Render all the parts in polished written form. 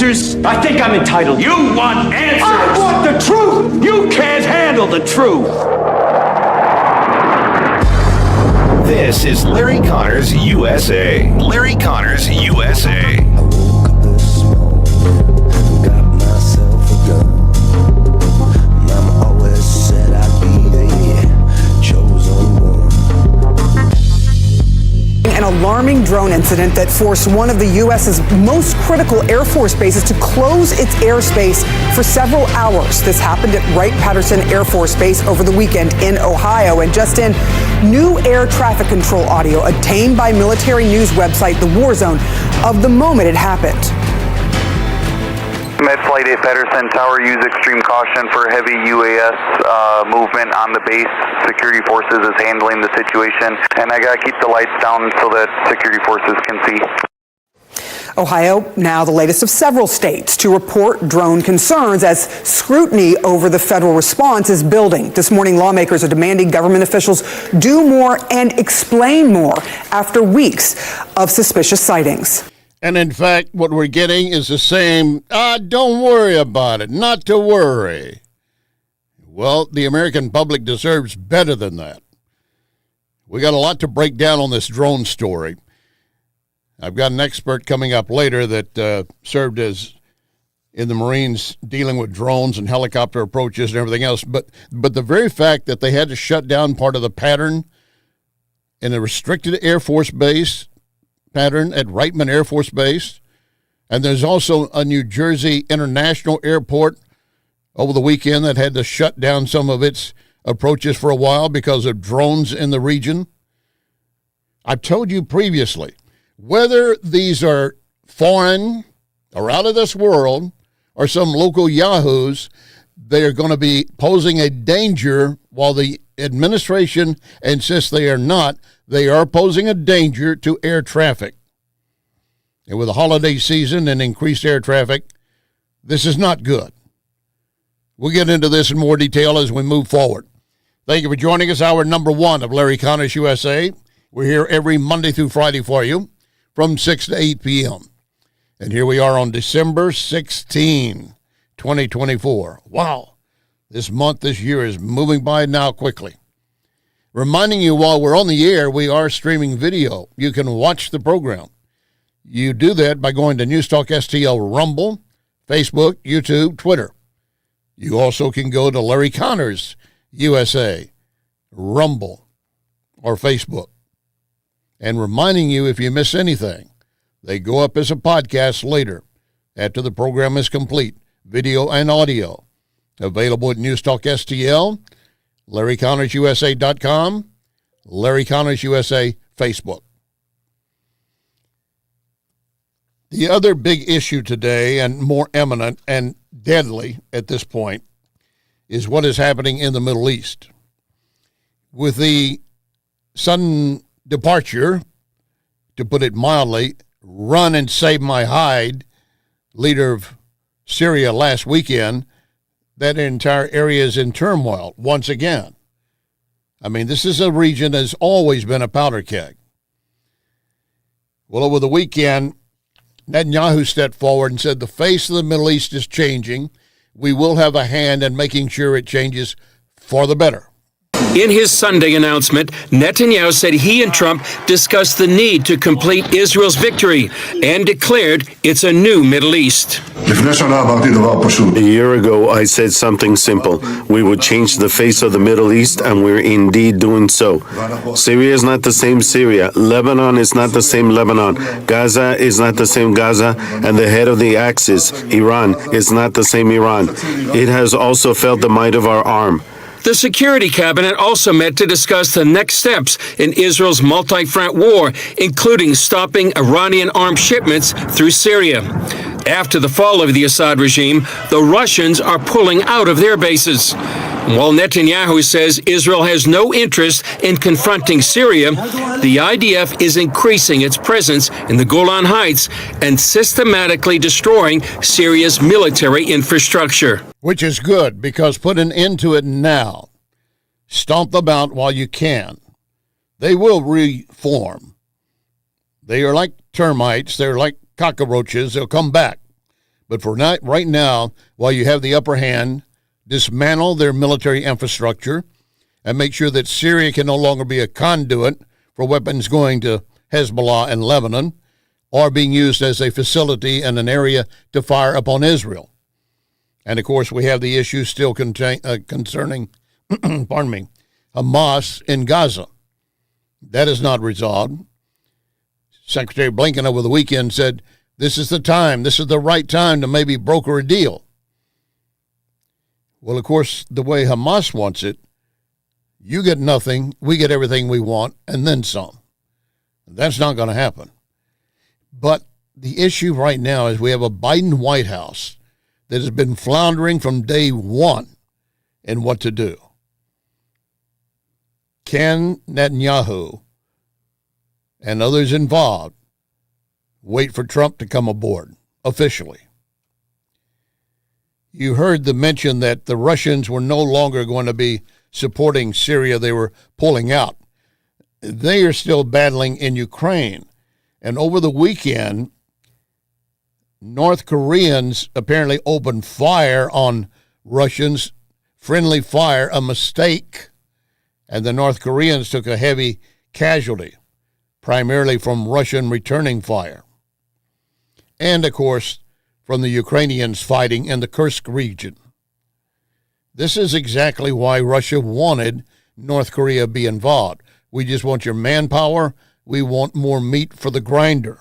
answers? I think I'm entitled. You want answers? I want the truth! You can't handle the truth! This is Larry Connors USA. Larry Connors USA. An alarming drone incident that forced one of the U.S.'s most critical Air Force bases to close its airspace for several hours. This happened at Wright-Patterson Air Force Base over the weekend in Ohio. And just in, new air traffic control audio obtained by military news website The War Zone of the moment it happened. Med Flight 8 Patterson Tower, use extreme caution for heavy UAS movement on the base. Security forces is handling the situation, and I gotta keep the lights down so that security forces can see. Ohio, now the latest of several states to report drone concerns as scrutiny over the federal response is building. This morning, lawmakers are demanding government officials do more and explain more after weeks of suspicious sightings. And in fact, what we're getting is the same, don't worry about it, not to worry. Well, the American public deserves better than that. We got a lot to break down on this drone story. I've got an expert coming up later that served as in the Marines dealing with drones and helicopter approaches and everything else. But the very fact that they had to shut down part of the pattern in a restricted Air Force base pattern at Reitman Air Force Base, and there's also a New Jersey International Airport over the weekend that had to shut down some of its approaches for a while because of drones in the region. I've told you previously, whether these are foreign or out of this world or some local yahoos, they are going to be posing a danger. While the administration insists they are not, they are posing a danger to air traffic. And with the holiday season and increased air traffic, this is not good. We'll get into this in more detail as we move forward. Thank you for joining us. Hour number 1 of Larry Connors USA. We're here every Monday through Friday for you from 6 to 8 p.m. And here we are on December 16, 2024. Wow. This month, this year is moving by now quickly. Reminding you, while we're on the air, we are streaming video. You can watch the program. You do that by going to NewsTalkSTL Rumble, Facebook, YouTube, Twitter. You also can go to Larry Connors USA, Rumble, or Facebook. And reminding you, if you miss anything, they go up as a podcast later after the program is complete, video and audio. Available at NewsTalkSTL, LarryConnorsUSA.com, Larry Connors USA Facebook. The other big issue today, and more eminent and deadly at this point, is what is happening in the Middle East. With the sudden departure, to put it mildly, run and save my hide, leader of Syria last weekend, that entire area is in turmoil once again. I mean, this is a region that has always been a powder keg. Well, over the weekend, Netanyahu stepped forward and said the face of the Middle East is changing. We will have a hand in making sure it changes for the better. In his Sunday announcement, Netanyahu said he and Trump discussed the need to complete Israel's victory and declared it's a new Middle East. A year ago, I said something simple. We would change the face of the Middle East, and we're indeed doing so. Syria is not the same Syria. Lebanon is not the same Lebanon. Gaza is not the same Gaza. And the head of the axis, Iran, is not the same Iran. It has also felt the might of our arm. The Security Cabinet also met to discuss the next steps in Israel's multi-front war, including stopping Iranian armed shipments through Syria. After the fall of the Assad regime, the Russians are pulling out of their bases. While Netanyahu says Israel has no interest in confronting Syria, the IDF is increasing its presence in the Golan Heights and systematically destroying Syria's military infrastructure. Which is good, because put an end to it now. Stomp them out while you can. They will reform. They are like termites. They're like cockroaches. They'll come back. But for right now, while you have the upper hand, dismantle their military infrastructure and make sure that Syria can no longer be a conduit for weapons going to Hezbollah and Lebanon or being used as a facility and an area to fire upon Israel. And, of course, we have the issue still concerning Hamas in Gaza. That is not resolved. Secretary Blinken over the weekend said, this is the time, this is the right time to maybe broker a deal. Well, of course, the way Hamas wants it, you get nothing, we get everything we want, and then some. That's not going to happen. But the issue right now is we have a Biden White House that has been floundering from day one in what to do. Can Netanyahu and others involved wait for Trump to come aboard officially? You heard the mention that the Russians were no longer going to be supporting Syria. They were pulling out. They are still battling in Ukraine. And over the weekend, North Koreans apparently opened fire on Russians, friendly fire, a mistake. And the North Koreans took a heavy casualty, primarily from Russian returning fire. And, of course, from the Ukrainians fighting in the Kursk region. This is exactly why Russia wanted North Korea to be involved. We just want your manpower. We want more meat for the grinder.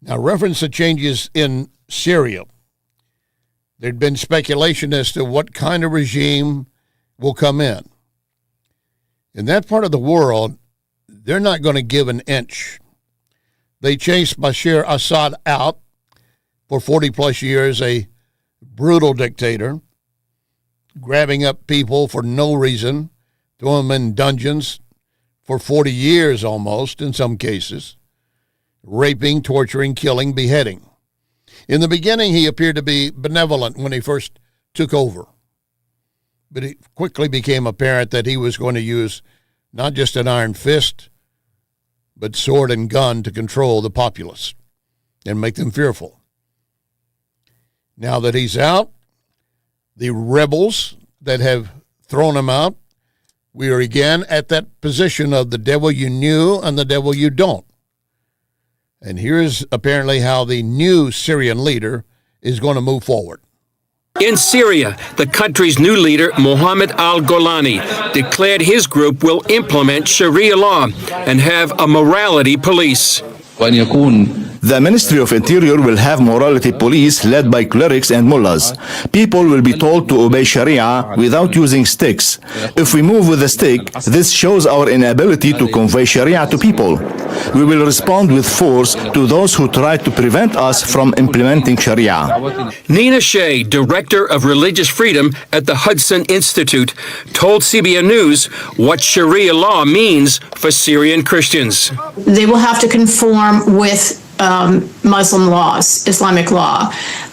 Now, reference to changes in Syria. There'd been speculation as to what kind of regime will come in. In that part of the world, they're not going to give an inch. They chased Bashar Assad out for 40-plus years, a brutal dictator, grabbing up people for no reason, throwing them in dungeons for 40 years almost in some cases, raping, torturing, killing, beheading. In the beginning, he appeared to be benevolent when he first took over. But it quickly became apparent that he was going to use not just an iron fist, but sword and gun to control the populace and make them fearful. Now that he's out, the rebels that have thrown him out, we are again at that position of the devil you knew and the devil you don't. And here's apparently how the new Syrian leader is going to move forward. In Syria, the country's new leader, Mohammed al-Golani, declared his group will implement Sharia law and have a morality police. The Ministry of Interior will have morality police led by clerics and mullahs. People will be told to obey Sharia without using sticks. If we move with a stick, this shows our inability to convey Sharia to people. We will respond with force to those who try to prevent us from implementing Sharia. Nina Shea, Director of Religious Freedom at the Hudson Institute, told CBN News what Sharia law means for Syrian Christians. They will have to conform with Muslim laws, Islamic law.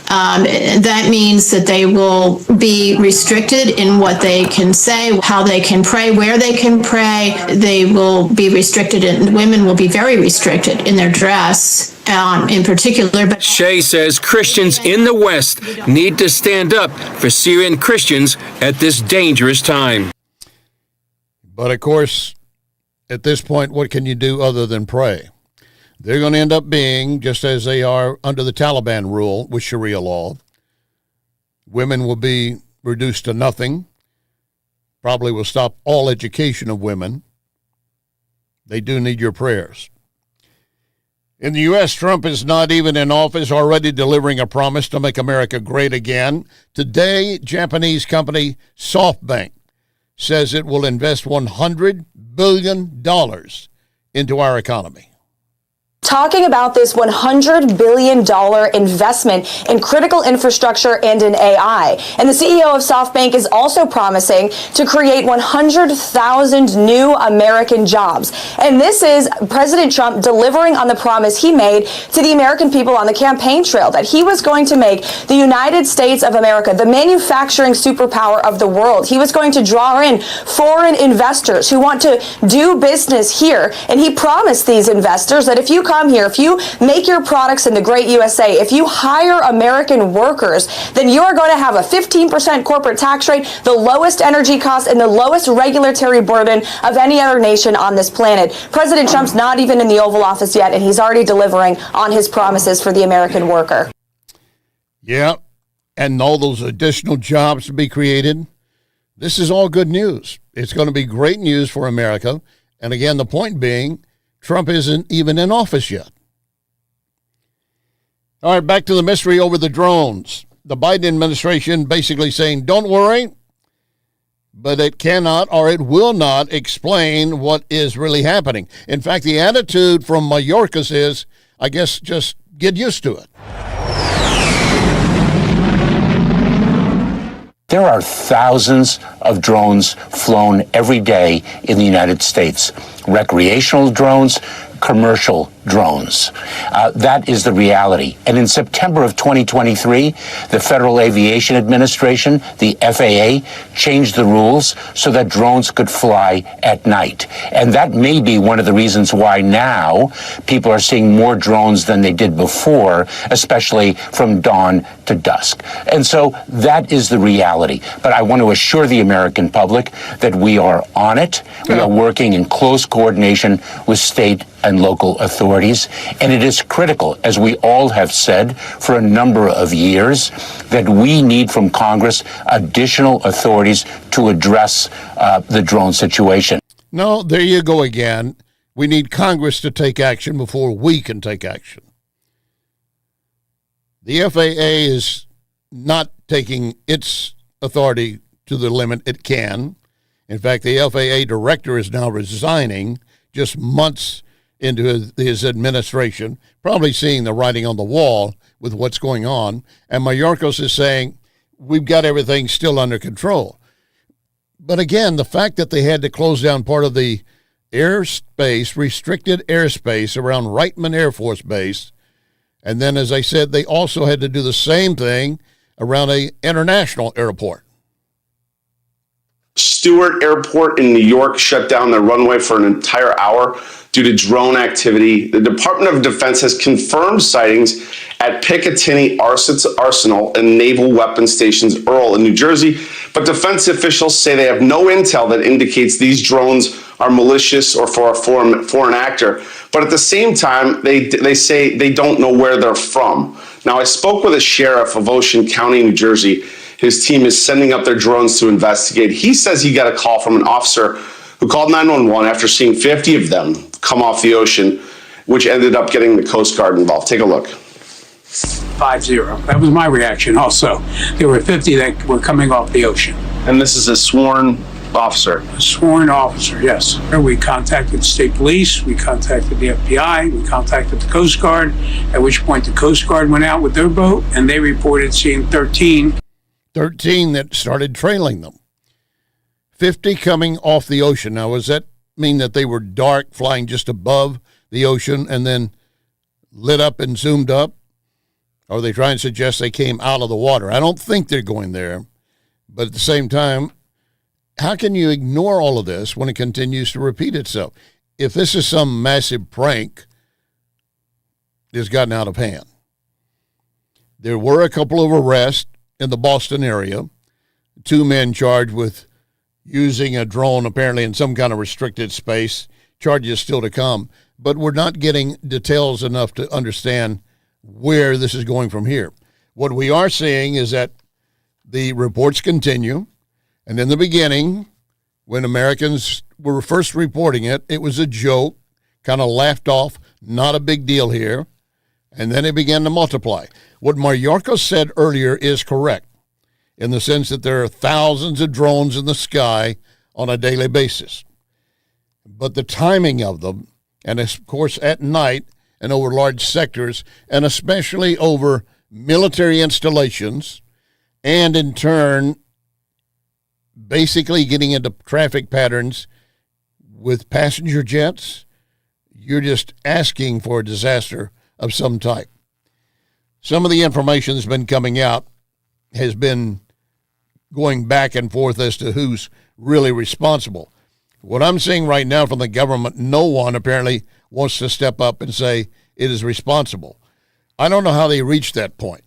That means that they will be restricted in what they can say, how they can pray, where they can pray. They will be restricted, and women will be very restricted in their dress. In particular. But Shea says Christians in the West need to stand up for Syrian Christians at this dangerous time. But of course, at this point, what can you do other than pray? They're going to end up being, just as they are under the Taliban rule with Sharia law, women will be reduced to nothing, probably will stop all education of women. They do need your prayers. In the U.S., Trump is not even in office, already delivering a promise to make America great again. Today, Japanese company SoftBank says it will invest $100 billion into our economy. Talking about this $100 billion investment in critical infrastructure and in AI. And the CEO of SoftBank is also promising to create 100,000 new American jobs. And this is President Trump delivering on the promise he made to the American people on the campaign trail that he was going to make the United States of America the manufacturing superpower of the world. He was going to draw in foreign investors who want to do business here. And he promised these investors that if you come come here, if you make your products in the great USA, if you hire American workers, then you are going to have a 15% corporate tax rate, the lowest energy costs, and the lowest regulatory burden of any other nation on this planet. President Trump's not even in the Oval Office yet, and he's already delivering on his promises for the American worker. Yeah, and all those additional jobs to be created. This is all good news. It's going to be great news for America. And again, the point being, Trump isn't even in office yet. All right, back to the mystery over the drones. The Biden administration basically saying, don't worry, but it cannot or it will not explain what is really happening. In fact, the attitude from Mayorkas is, I guess, just get used to it. There are thousands of drones flown every day in the United States. Recreational drones, commercial drones. That is the reality. And in September of 2023, the Federal Aviation Administration, the FAA, changed the rules so that drones could fly at night. And that may be one of the reasons why now people are seeing more drones than they did before, especially from dawn to dusk. And so that is the reality. But I want to assure the American public that we are on it. We are working in close coordination with state and local authorities. And it is critical, as we all have said for a number of years, that we need from Congress additional authorities to address the drone situation. No, there you go again. We need Congress to take action before we can take action. The FAA is not taking its authority to the limit it can. In fact, the FAA director is now resigning just months into his administration, probably seeing the writing on the wall with what's going on. And Mayorkas is saying, we've got everything still under control. But again, the fact that they had to close down part of the airspace, restricted airspace around Reitman Air Force Base, and then, as I said, they also had to do the same thing around an international airport. Stewart Airport in New York shut down their runway for an entire hour due to drone activity. The Department of Defense has confirmed sightings at Picatinny Arsenal and Naval Weapons Stations Earl in New Jersey, but defense officials say they have no intel that indicates these drones are malicious or for a foreign actor. But at the same time, they say they don't know where they're from. Now, I spoke with a sheriff of Ocean County, New Jersey. His team is sending up their drones to investigate. He says he got a call from an officer who called 911 after seeing 50 of them come off the ocean, which ended up getting the Coast Guard involved. Take a look. 5-0. That was my reaction also. There were 50 that were coming off the ocean. And this is a sworn officer? A sworn officer, yes. We contacted state police, we contacted the FBI, we contacted the Coast Guard, at which point the Coast Guard went out with their boat and they reported seeing 13 that started trailing them. 50 coming off the ocean. Now, does that mean that they were dark, flying just above the ocean and then lit up and zoomed up? Or are they trying to suggest they came out of the water? I don't think they're going there. But at the same time, how can you ignore all of this when it continues to repeat itself? If this is some massive prank, it's gotten out of hand. There were a couple of arrests in the Boston area, 2 men charged with using a drone apparently in some kind of restricted space, charges still to come, but we're not getting details enough to understand where this is going from here. What we are seeing is that the reports continue, and in the beginning, when Americans were first reporting it, it was a joke, kind of laughed off, not a big deal here, and then it began to multiply. What Mayorkas said earlier is correct in the sense that there are thousands of drones in the sky on a daily basis. But the timing of them, and of course at night and over large sectors, and especially over military installations, and in turn basically getting into traffic patterns with passenger jets, you're just asking for a disaster of some type. Some of the information that's been coming out has been going back and forth as to who's really responsible. What I'm seeing right now from the government, no one apparently wants to step up and say, it is responsible. I don't know how they reached that point.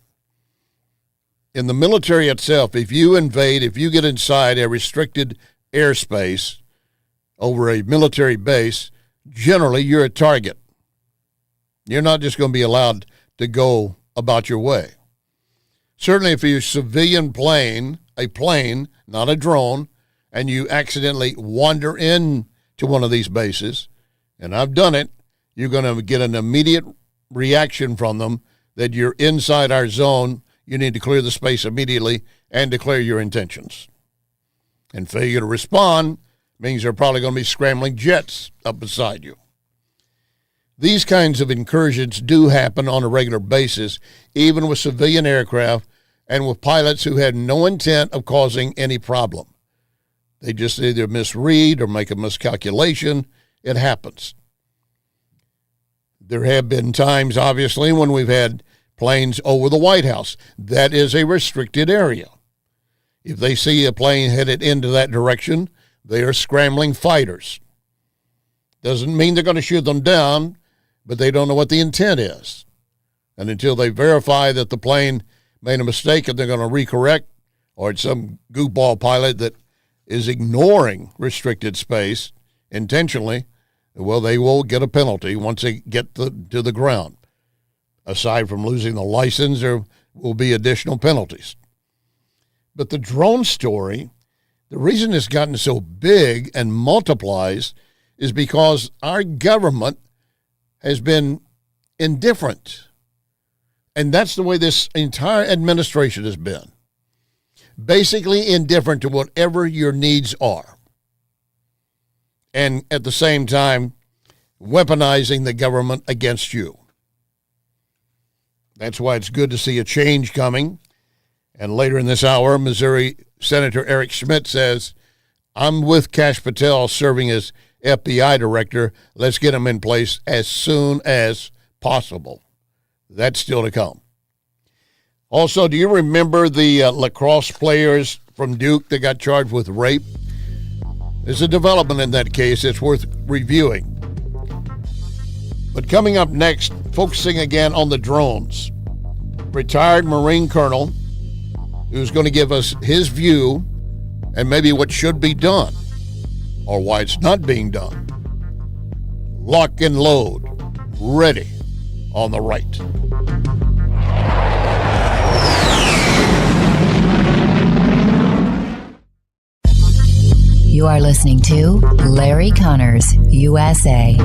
In the military itself, if you invade, if you get inside a restricted airspace over a military base, generally you're a target. You're not just going to be allowed to go about your way. Certainly if you're a civilian plane, not a drone, and you accidentally wander in to one of these bases, and I've done it, you're going to get an immediate reaction from them that you're inside our zone. You need to clear the space immediately and declare your intentions. And failure to respond means they're probably going to be scrambling jets up beside you. These kinds of incursions do happen on a regular basis, even with civilian aircraft and with pilots who had no intent of causing any problem. They just either misread or make a miscalculation. It happens. There have been times, obviously, when we've had planes over the White House. That is a restricted area. If they see a plane headed into that direction, they are scrambling fighters. Doesn't mean they're going to shoot them down, but they don't know what the intent is. And until they verify that the plane made a mistake and they're going to recorrect, or it's some goofball pilot that is ignoring restricted space intentionally, well, they will get a penalty once they get to the ground. Aside from losing the license, there will be additional penalties. But the drone story, the reason it's gotten so big and multiplies is because our government has been indifferent. And that's the way this entire administration has been. Basically indifferent to whatever your needs are. And at the same time, weaponizing the government against you. That's why it's good to see a change coming. And later in this hour, Missouri Senator Eric Schmidt says, I'm with Kash Patel serving as FBI director. Let's get him in place as soon as possible. That's still to come. Also, do you remember the lacrosse players from Duke that got charged with rape? There's a development in that case that's worth reviewing. But coming up next, focusing again on the drones. Retired Marine Colonel who's going to give us his view and maybe what should be done or why it's not being done. Lock and load. Ready on the right. You are listening to Larry Connors, USA.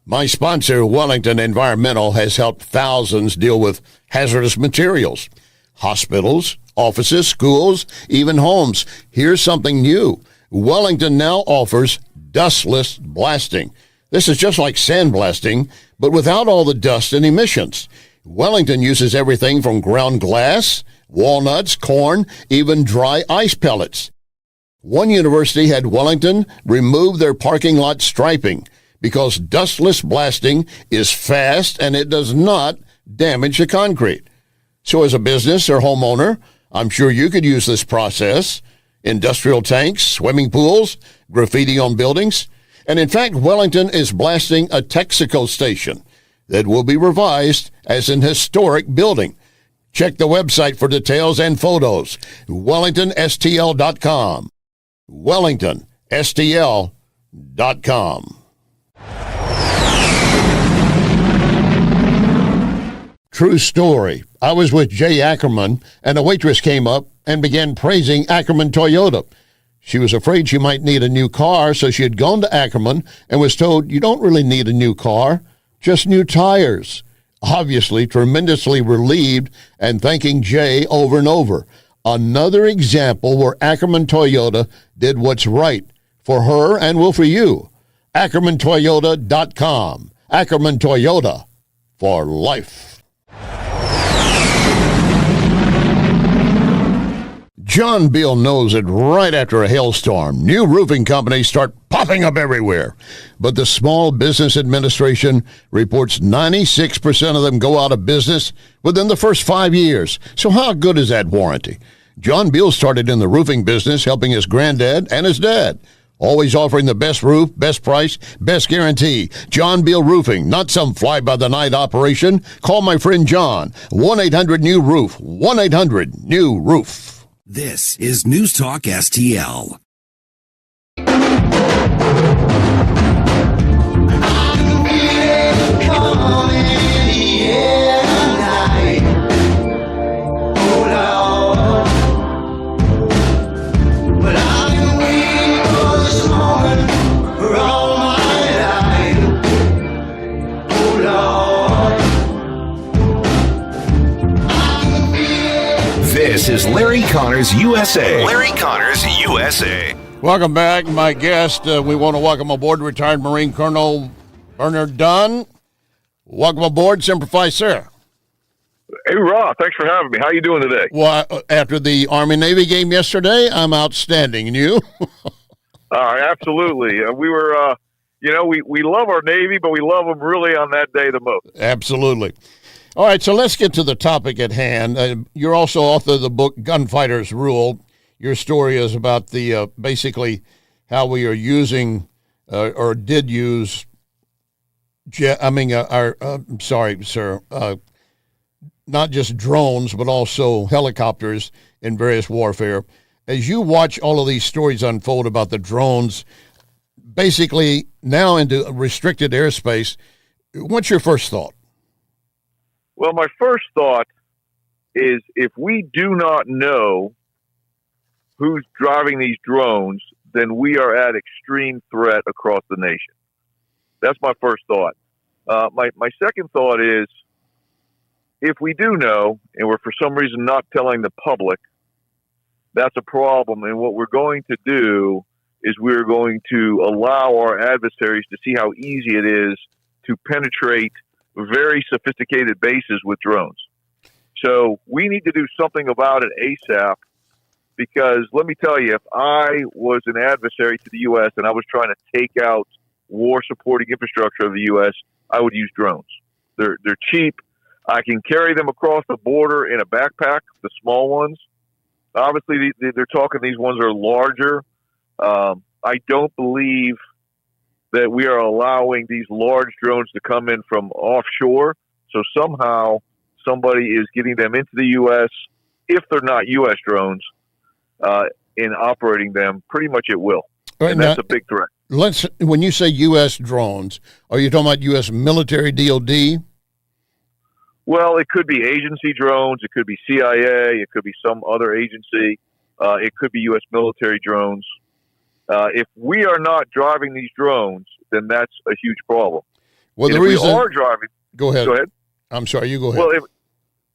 My sponsor, Wellington Environmental, has helped thousands deal with hazardous materials. Hospitals, offices, schools, even homes. Here's something new. Wellington now offers dustless blasting. This is just like sandblasting, but without all the dust and emissions. Wellington uses everything from ground glass, walnuts, corn, even dry ice pellets. One university had Wellington remove their parking lot striping because dustless blasting is fast and it does not damage the concrete. So as a business or homeowner, I'm sure you could use this process. Industrial tanks, swimming pools, graffiti on buildings. And in fact, Wellington is blasting a Texaco station that will be revised as an historic building. Check the website for details and photos. WellingtonSTL.com. WellingtonSTL.com. True story. I was with Jay Ackerman, and a waitress came up and began praising Ackerman Toyota. She was afraid she might need a new car, so she had gone to Ackerman and was told, you don't really need a new car, just new tires. Obviously, tremendously relieved and thanking Jay over and over. Another example where Ackerman Toyota did what's right for her and will for you. AckermanToyota.com. Ackerman Toyota for life. John Beal knows it right after a hailstorm. New roofing companies start popping up everywhere. But the Small Business Administration reports 96% of them go out of business within the first 5 years. So how good is that warranty? John Beal started in the roofing business helping his granddad and his dad. Always offering the best roof, best price, best guarantee. John Beal Roofing, not some fly-by-the-night operation. Call my friend John, 1-800-NEW-ROOF, 1-800-NEW-ROOF. This is News Talk STL. This is Larry Connors USA. Larry Connors USA. Welcome back. My guest, we want to welcome aboard retired Marine Colonel Bernard Dunn. Welcome aboard, Semper Fi, sir. Hey, Rob, thanks for having me. How you doing today? Well, after the Army-Navy game yesterday, I'm outstanding. And you? Absolutely. We were, we love our Navy, but we love them really on that day the most. Absolutely. All right, so let's get to the topic at hand. You're also author of the book Gunfighter's Rule. Your story is about the basically how we are using or did use. Sorry, sir. Not just drones, but also helicopters in various warfare. As you watch all of these stories unfold about the drones, basically now into restricted airspace, what's your first thought? Well, my first thought is if we do not know who's driving these drones, then we are at extreme threat across the nation. That's my first thought. My second thought is if we do know, and we're for some reason not telling the public, that's a problem. And what we're going to do is we're going to allow our adversaries to see how easy it is to penetrate very sophisticated bases with drones. So we need to do something about it ASAP, because let me tell you, if I was an adversary to the U.S. and I was trying to take out war-supporting infrastructure of the U.S., I would use drones. They're cheap. I can carry them across the border in a backpack, the small ones. Obviously, they're talking these ones are larger. I don't believe that we are allowing these large drones to come in from offshore. So somehow somebody is getting them into the U.S., if they're not U.S. drones, in operating them pretty much at will. Right, and that's a big threat. When you say U.S. drones, are you talking about U.S. military DOD? Well, it could be agency drones. It could be CIA. It could be some other agency. It could be U.S. military drones. If we are not driving these drones, then that's a huge problem. Well, and the if reason. we are driving. Go ahead. Go ahead. I'm sorry. You go ahead. Well,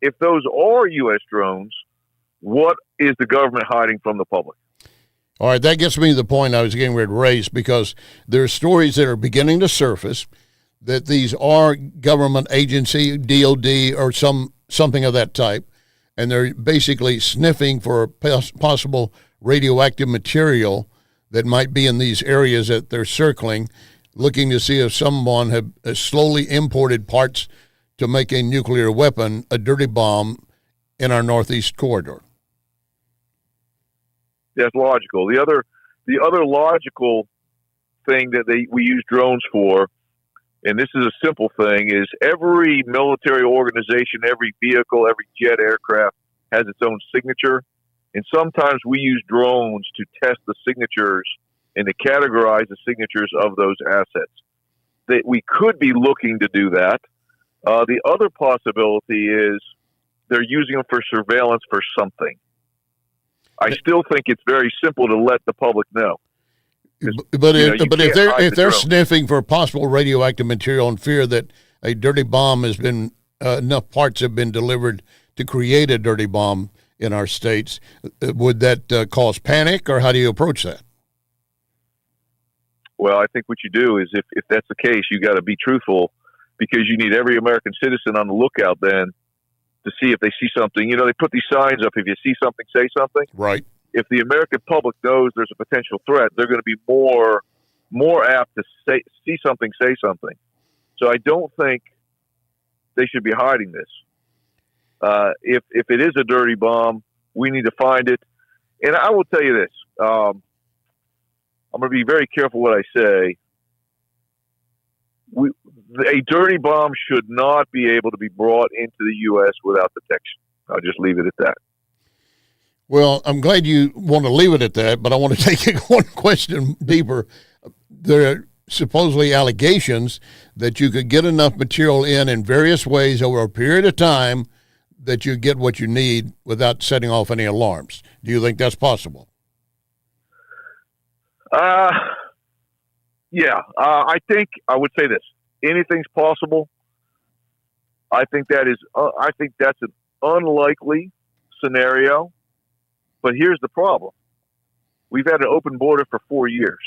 if those are U.S. drones, what is the government hiding from the public? All right, that gets me to the point I was getting ready to raise, because there are stories that are beginning to surface that these are government agency, DOD, or something of that type, and they're basically sniffing for possible radioactive material that might be in these areas that they're circling, looking to see if someone has slowly imported parts to make a nuclear weapon, a dirty bomb, in our northeast corridor. That's logical. The other logical thing that we use drones for, and this is a simple thing, is every military organization, every vehicle, every jet aircraft has its own signature. And sometimes we use drones to test the signatures and to categorize the signatures of those assets. That we could be looking to do that. The other possibility is they're using them for surveillance for something. I still think it's very simple to let the public know. But if they're sniffing for possible radioactive material and fear that a dirty bomb has been enough parts have been delivered to create a dirty bomb in our states, would that cause panic, or how do you approach that? Well, I think what you do is if that's the case, you got to be truthful, because you need every American citizen on the lookout then to see if they see something. You know, they put these signs up, if you see something, say something. Right. If the American public knows there's a potential threat, they're going to be more apt to see something, say something. So I don't think they should be hiding this. If it is a dirty bomb, we need to find it. And I will tell you this. I'm going to be very careful what I say. A dirty bomb should not be able to be brought into the U.S. without detection. I'll just leave it at that. Well, I'm glad you want to leave it at that, but I want to take it one question deeper. There are supposedly allegations that you could get enough material in various ways over a period of time that you get what you need without setting off any alarms. Do you think that's possible? Yeah. I think I would say this. Anything's possible. I think that's an unlikely scenario. But here's the problem. We've had an open border for 4 years.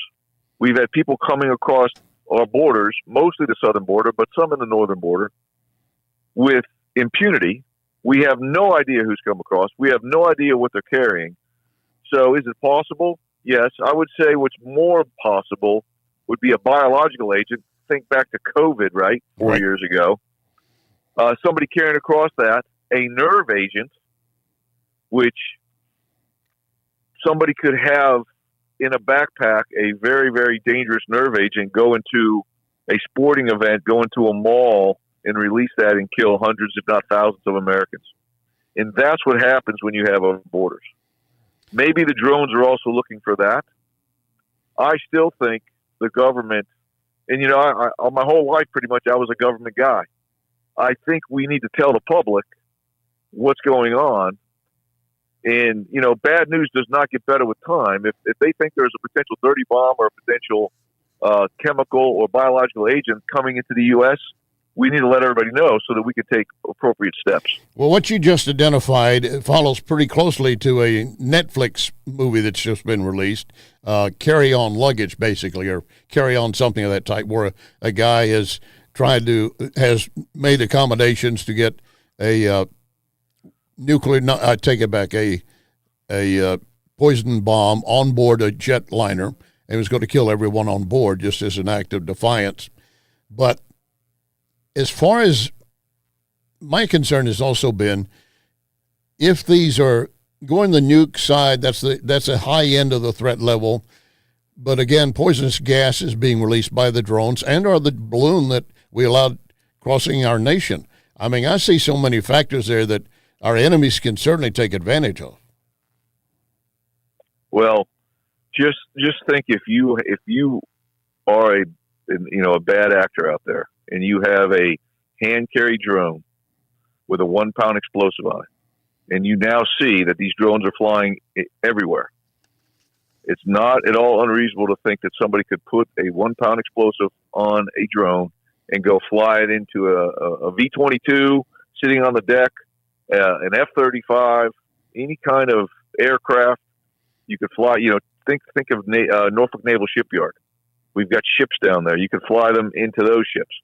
We've had people coming across our borders, mostly the southern border, but some in the northern border, with impunity. We have no idea who's come across. We have no idea what they're carrying. So is it possible? Yes. I would say what's more possible would be a biological agent. Think back to COVID, right? 4 years ago. Somebody carrying across that, a nerve agent, which somebody could have in a backpack, a very, very dangerous nerve agent, go into a sporting event, go into a mall and release that and kill hundreds, if not thousands of Americans. And that's what happens when you have open borders. Maybe the drones are also looking for that. I still think the government, and I my whole life pretty much I was a government guy. I think we need to tell the public what's going on. And, bad news does not get better with time. If they think there's a potential dirty bomb or a potential chemical or biological agent coming into the U.S., we need to let everybody know so that we can take appropriate steps. Well, what you just identified follows pretty closely to a Netflix movie that's just been released, Carry On Luggage, basically, or Carry On something of that type, where a guy has made accommodations to get a I take it back, a poison bomb on board a jetliner, and was going to kill everyone on board just as an act of defiance. But as far as my concern has also been, if these are going the nuke side, that's a high end of the threat level. But again, poisonous gas is being released by the drones or the balloon that we allowed crossing our nation. I mean, I see so many factors there that our enemies can certainly take advantage of. Well, just think if you are a bad actor out there and you have a hand carry drone with a 1 pound explosive on it, and you now see that these drones are flying everywhere, it's not at all unreasonable to think that somebody could put a 1 pound explosive on a drone and go fly it into a V-22 sitting on the deck, an F-35, any kind of aircraft. You could fly, think of Norfolk Naval Shipyard. We've got ships down there. You could fly them into those ships.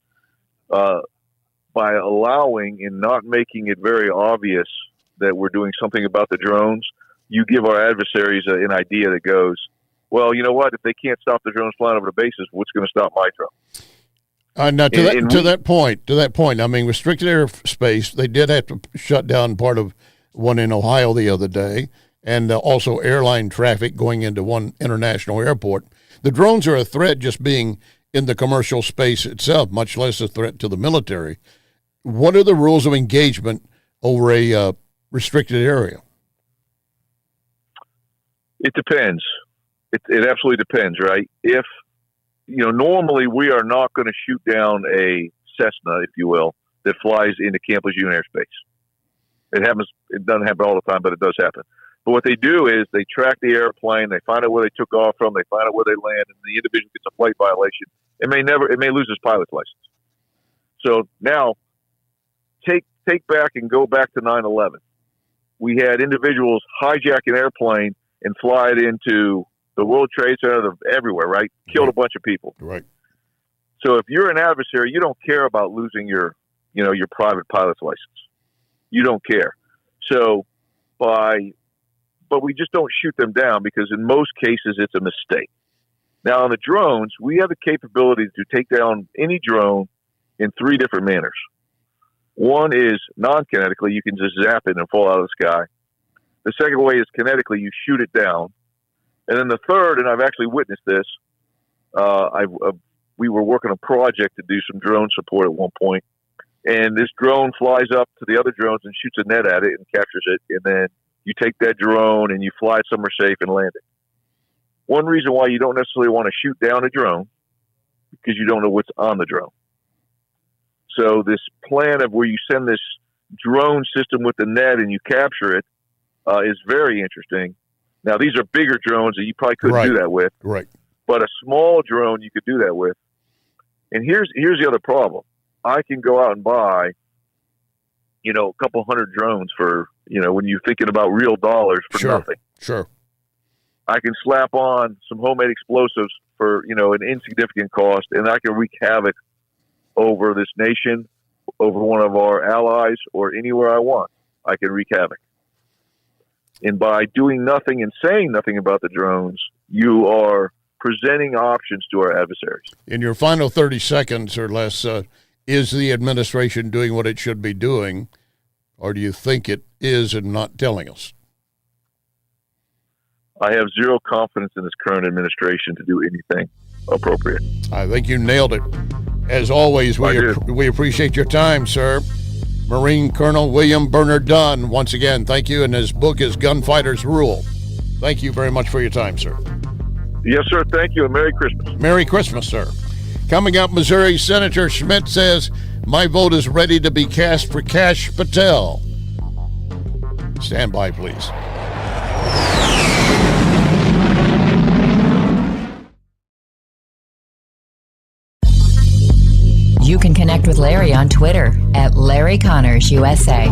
By allowing and not making it very obvious that we're doing something about the drones, you give our adversaries an idea that goes, well, you know what? If they can't stop the drones flying over the bases, what's going to stop my drone? Now, to that point, I mean, restricted airspace, they did have to shut down part of one in Ohio the other day, and also airline traffic going into one international airport. The drones are a threat just being in the commercial space itself, much less a threat to the military. What are the rules of engagement over a restricted area? It depends. It absolutely depends, right? If, normally we are not going to shoot down a Cessna, if you will, that flies into Camp Lejeune airspace. It happens. It doesn't happen all the time, but it does happen. But what they do is they track the airplane, they find out where they took off from, they find out where they land, and the individual gets a flight violation. It may lose his pilot's license. So now, take back and go back to 9/11. We had individuals hijack an airplane and fly it into the World Trade Center, everywhere, right? Killed a bunch of people. Right. So if you're an adversary, you don't care about losing your private pilot's license. You don't care. So but we just don't shoot them down because in most cases it's a mistake. Now on the drones, we have the capability to take down any drone in 3 different manners. One is non-kinetically, you can just zap it and fall out of the sky. The second way is kinetically, you shoot it down. And then the third, and I've actually witnessed this, we were working a project to do some drone support at one point, and this drone flies up to the other drones and shoots a net at it and captures it, and then you take that drone and you fly it somewhere safe and land it. One reason why you don't necessarily want to shoot down a drone, because you don't know what's on the drone. So this plan of where you send this drone system with the net and you capture it is very interesting. Now, these are bigger drones that you probably couldn't do that with. Right. But a small drone you could do that with. And here's the other problem. I can go out and buy, a couple hundred drones for, when you're thinking about real dollars for nothing. Sure. I can slap on some homemade explosives for, an insignificant cost, and I can wreak havoc over this nation, over one of our allies, or anywhere I want. I can wreak havoc. And by doing nothing and saying nothing about the drones, you are presenting options to our adversaries. In your final 30 seconds or less, is the administration doing what it should be doing, or do you think it is and not telling us? I have zero confidence in this current administration to do anything appropriate. I think you nailed it. As always, we appreciate your time, sir. Marine Colonel William Bernard Dunn, once again, thank you. And his book is Gunfighters Rule. Thank you very much for your time, sir. Yes, sir. Thank you, and Merry Christmas. Merry Christmas, sir. Coming up, Missouri Senator Schmidt says, my vote is ready to be cast for Kash Patel. Stand by, please. You can connect with Larry on Twitter at Larry Connors USA.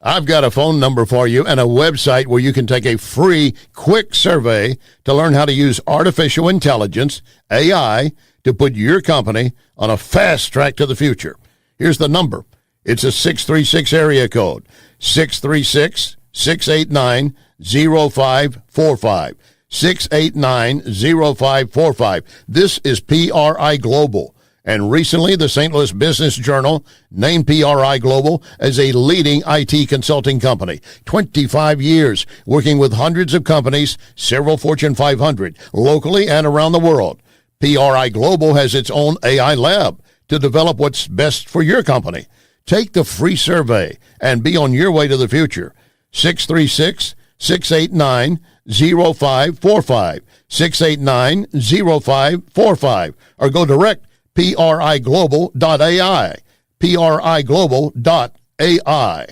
I've got a phone number for you and a website where you can take a free, quick survey to learn how to use artificial intelligence, AI, to put your company on a fast track to the future. Here's the number. It's a 636 area code, 636-689-0545. 689-0545. This is PRI Global. And recently, the St. Louis Business Journal named PRI Global as a leading IT consulting company. 25 years working with hundreds of companies, several Fortune 500, locally and around the world. PRI Global has its own AI lab to develop what's best for your company. Take the free survey and be on your way to the future. 636-689-0545. 689-0545. Or go direct, priglobal.ai. priglobal.ai.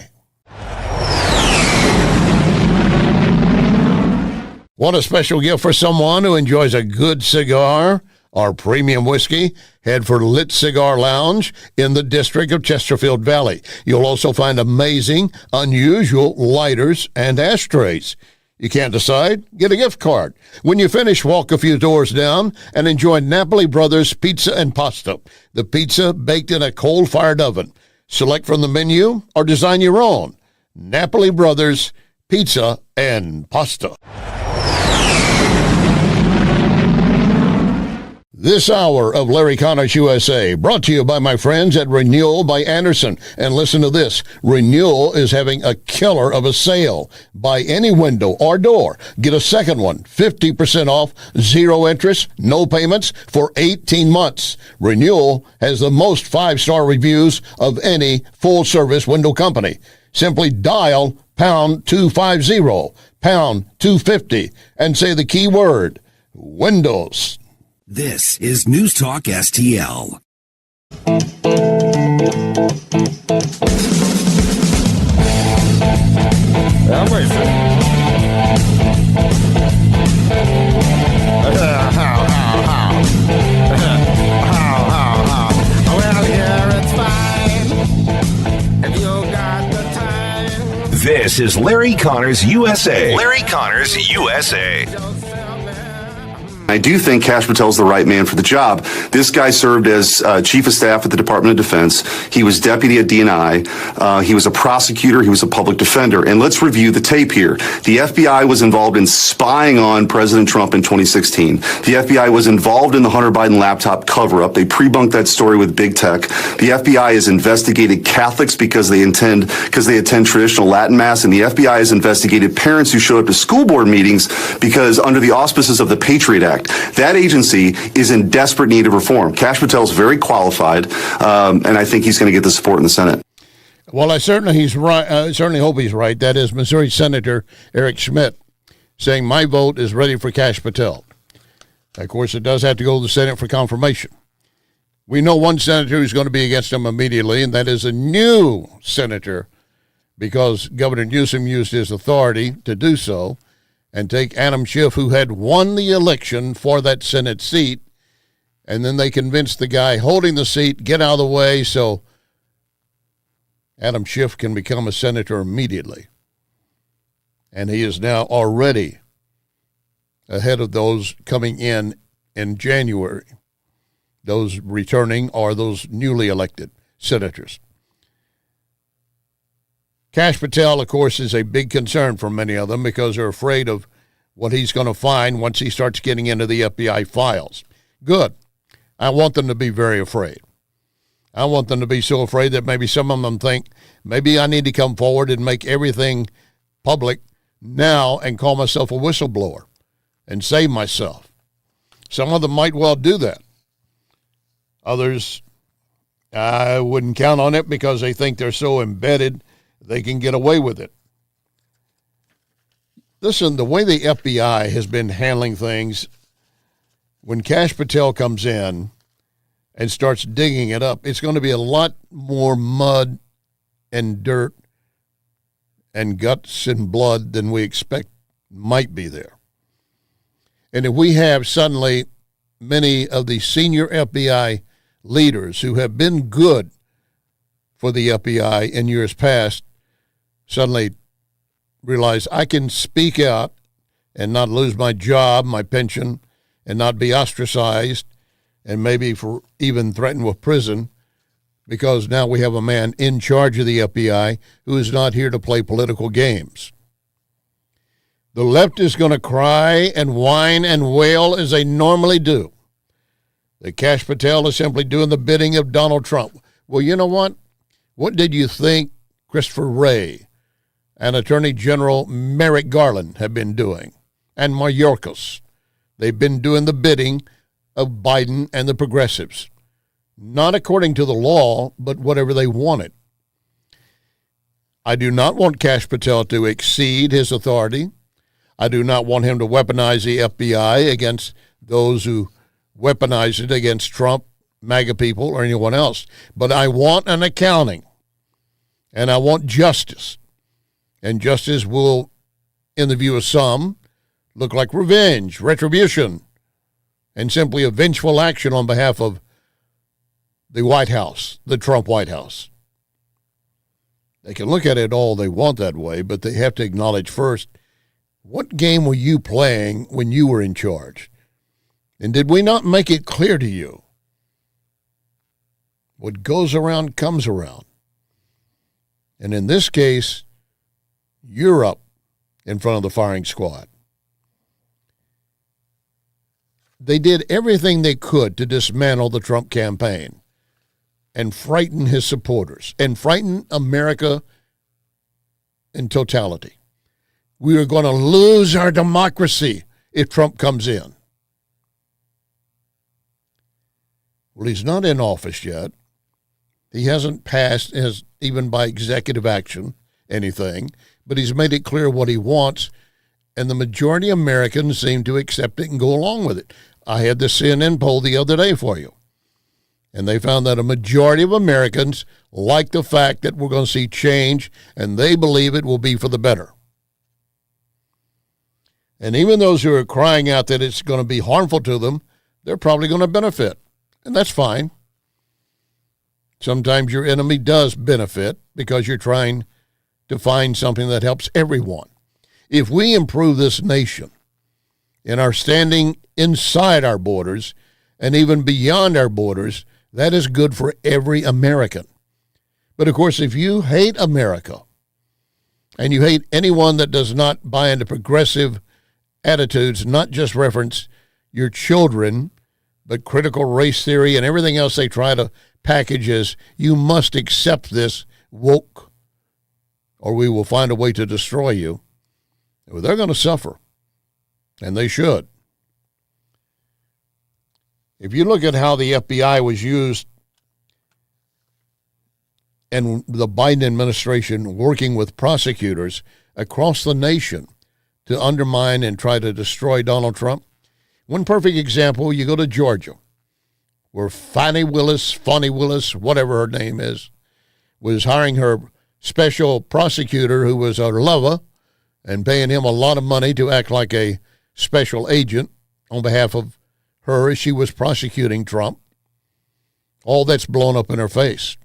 Want a special gift for someone who enjoys a good cigar or premium whiskey? Head for Lit Cigar Lounge in the district of Chesterfield Valley. You'll also find amazing, unusual lighters and ashtrays. You can't decide? Get a gift card. When you finish, walk a few doors down and enjoy Napoli Brothers Pizza and Pasta. The pizza baked in a coal-fired oven. Select from the menu or design your own. Napoli Brothers Pizza and Pasta. This hour of Larry Connors USA brought to you by my friends at Renewal by Anderson. And listen to this. Renewal is having a killer of a sale. Buy any window or door. Get a second one, 50% off, zero interest, no payments for 18 months. Renewal has the most 5-star reviews of any full-service window company. Simply dial pound 250, pound 250, and say the key word, windows. This is News Talk STL. This is Larry Connors USA. Larry Connors USA. I do think Kash Patel's the right man for the job. This guy served as chief of staff at the Department of Defense. He was deputy at DNI. He was a prosecutor. He was a public defender. And let's review the tape here. The FBI was involved in spying on President Trump in 2016. The FBI was involved in the Hunter Biden laptop cover-up. They pre-bunked that story with big tech. The FBI has investigated Catholics because they attend traditional Latin Mass, and the FBI has investigated parents who showed up to school board meetings because under the auspices of the Patriot Act. That agency is in desperate need of reform. Kash Patel is very qualified, and I think he's going to get the support in the Senate. Well, I certainly hope he's right. That is Missouri Senator Eric Schmidt saying my vote is ready for Kash Patel. Of course, it does have to go to the Senate for confirmation. We know one senator who's going to be against him immediately, and that is a new senator, because Governor Newsom used his authority to do so and take Adam Schiff, who had won the election for that Senate seat, and then they convinced the guy holding the seat, get out of the way so Adam Schiff can become a senator immediately. And he is now already ahead of those coming in January, those returning or those newly elected senators. Kash Patel, of course, is a big concern for many of them because they're afraid of what he's going to find once he starts getting into the FBI files. Good. I want them to be very afraid. I want them to be so afraid that maybe some of them think, maybe I need to come forward and make everything public now and call myself a whistleblower and save myself. Some of them might well do that. Others, I wouldn't count on it because they think they're so embedded they can get away with it. Listen, the way the FBI has been handling things, when Kash Patel comes in and starts digging it up, it's going to be a lot more mud and dirt and guts and blood than we expect might be there. And if we have suddenly many of the senior FBI leaders who have been good for the FBI in years past suddenly realize I can speak out and not lose my job, my pension, and not be ostracized and maybe for even threatened with prison, because now we have a man in charge of the FBI who is not here to play political games. The left is going to cry and whine and wail as they normally do. That Kash Patel is simply doing the bidding of Donald Trump. Well, you know what? What did you think Christopher Wray and Attorney General Merrick Garland have been doing? And Mayorkas. They've been doing the bidding of Biden and the progressives. Not according to the law, but whatever they wanted. I do not want Kash Patel to exceed his authority. I do not want him to weaponize the FBI against those who weaponize it against Trump, MAGA people, or anyone else. But I want an accounting, and I want justice. And justice will, in the view of some, look like revenge, retribution, and simply a vengeful action on behalf of the White House, the Trump White House. They can look at it all they want that way, but they have to acknowledge first, what game were you playing when you were in charge? And did we not make it clear to you? What goes around comes around. And in this case, you're up in front of the firing squad. They did everything they could to dismantle the Trump campaign and frighten his supporters and frighten America in totality. We are going to lose our democracy if Trump comes in. Well, he's not in office yet. He hasn't passed, even by executive action, anything, but he's made it clear what he wants, and the majority of Americans seem to accept it and go along with it. I had the CNN poll the other day for you, and they found that a majority of Americans like the fact that we're going to see change, and they believe it will be for the better. And even those who are crying out that it's going to be harmful to them, they're probably going to benefit, and that's fine. Sometimes your enemy does benefit because you're trying to find something that helps everyone. If we improve this nation, in our standing inside our borders and even beyond our borders, that is good for every American. But of course, if you hate America and you hate anyone that does not buy into progressive attitudes, not just reference your children, but critical race theory and everything else they try to package as, you must accept this woke or we will find a way to destroy you. Well, they're going to suffer, and they should. If you look at how the FBI was used and the Biden administration working with prosecutors across the nation to undermine and try to destroy Donald Trump, one perfect example, you go to Georgia, where Fani Willis, whatever her name is, was hiring her special prosecutor who was her lover and paying him a lot of money to act like a special agent on behalf of her as she was prosecuting Trump. All that's blown up in her face.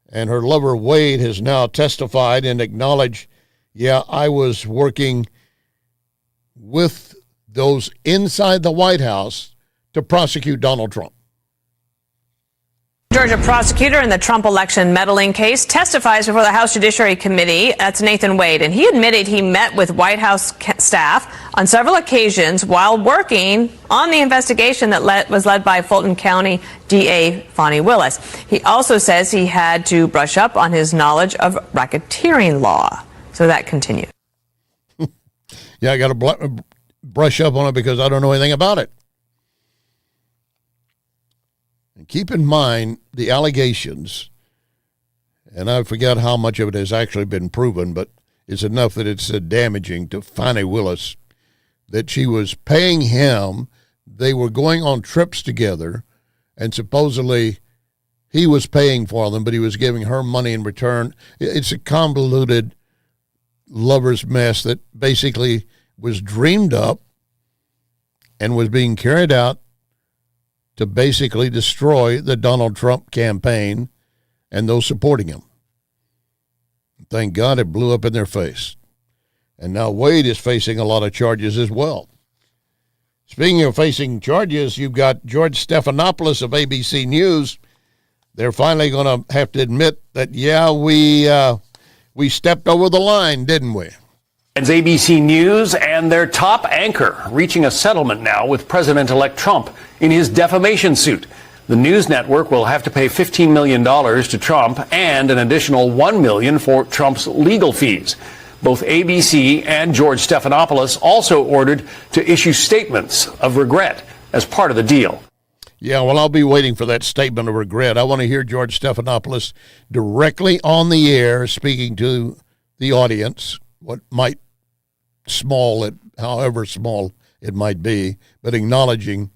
And her lover, Wade, has now testified and acknowledged, yeah, I was working with those inside the White House to prosecute Donald Trump. Georgia prosecutor in the Trump election meddling case testifies before the House Judiciary Committee. That's Nathan Wade, and he admitted he met with White House staff on several occasions while working on the investigation that was led by Fulton County DA Fani Willis. He also says he had to brush up on his knowledge of racketeering law. So that continued. Yeah, I got to brush up on it because I don't know anything about it. And keep in mind the allegations, and I forgot how much of it has actually been proven, but it's enough that it's damaging to Fani Willis that she was paying him. They were going on trips together, and supposedly he was paying for them, but he was giving her money in return. It's a convoluted lover's mess that basically was dreamed up and was being carried out to basically destroy the Donald Trump campaign and those supporting him. Thank God it blew up in their face. And now Wade is facing a lot of charges as well. Speaking of facing charges, you've got George Stephanopoulos of ABC News. They're finally going to have to admit that, yeah, we stepped over the line, didn't we? It's ABC News and their top anchor reaching a settlement now with President-elect Trump in his defamation suit. The news network will have to pay $15 million to Trump and an additional $1 million for Trump's legal fees. Both ABC and George Stephanopoulos also ordered to issue statements of regret as part of the deal. Yeah, well, I'll be waiting for that statement of regret. I want to hear George Stephanopoulos directly on the air speaking to the audience, what might however small it might be, but acknowledging,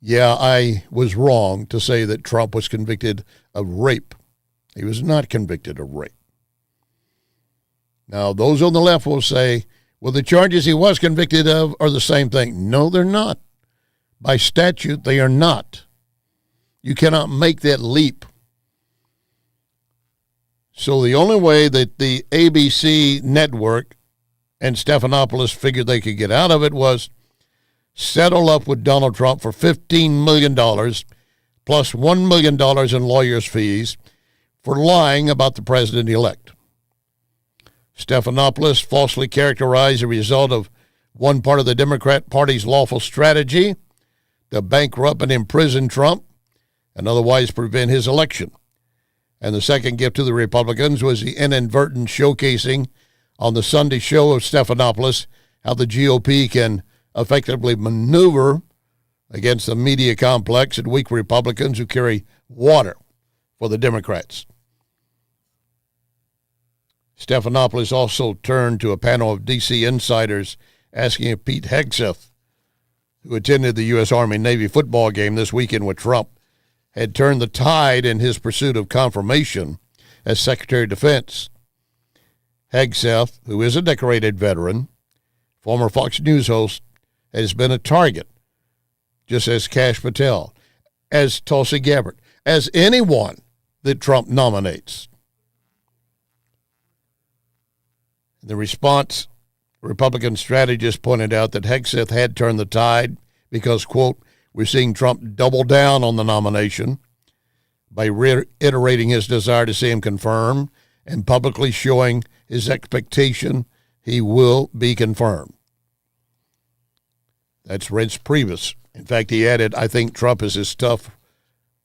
yeah, I was wrong to say that Trump was convicted of rape. He was not convicted of rape. Now, those on the left will say, well, the charges he was convicted of are the same thing. No, they're not. By statute, they are not. You cannot make that leap. So the only way that the ABC network and Stephanopoulos figured they could get out of it was settle up with Donald Trump for $15 million plus $1 million in lawyers' fees for lying about the president-elect. Stephanopoulos falsely characterized the result of one part of the Democrat Party's lawful strategy to bankrupt and imprison Trump and otherwise prevent his election. And the second gift to the Republicans was the inadvertent showcasing on the Sunday show of Stephanopoulos how the GOP can effectively maneuver against the media complex and weak Republicans who carry water for the Democrats. Stephanopoulos also turned to a panel of D.C. insiders asking if Pete Hegseth, who attended the U.S. Army-Navy football game this weekend with Trump, had turned the tide in his pursuit of confirmation as Secretary of Defense. Hegseth, who is a decorated veteran, former Fox News host, has been a target, just as Kash Patel, as Tulsi Gabbard, as anyone that Trump nominates. The response Republican strategists pointed out that Hegseth had turned the tide because, quote, we're seeing Trump double down on the nomination by reiterating his desire to see him confirmed and publicly showing his expectation he will be confirmed. That's Reince Priebus. In fact, he added, I think Trump is as tough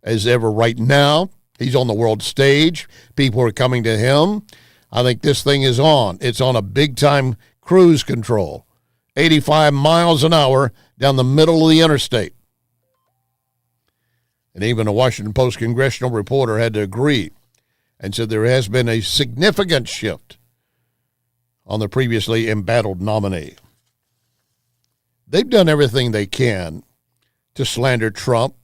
as ever right now. He's on the world stage. People are coming to him. I think this thing is on. It's on a big-time cruise control, 85 miles an hour down the middle of the interstate. And even a Washington Post congressional reporter had to agree and said there has been a significant shift on the previously embattled nominee. They've done everything they can to slander Trump.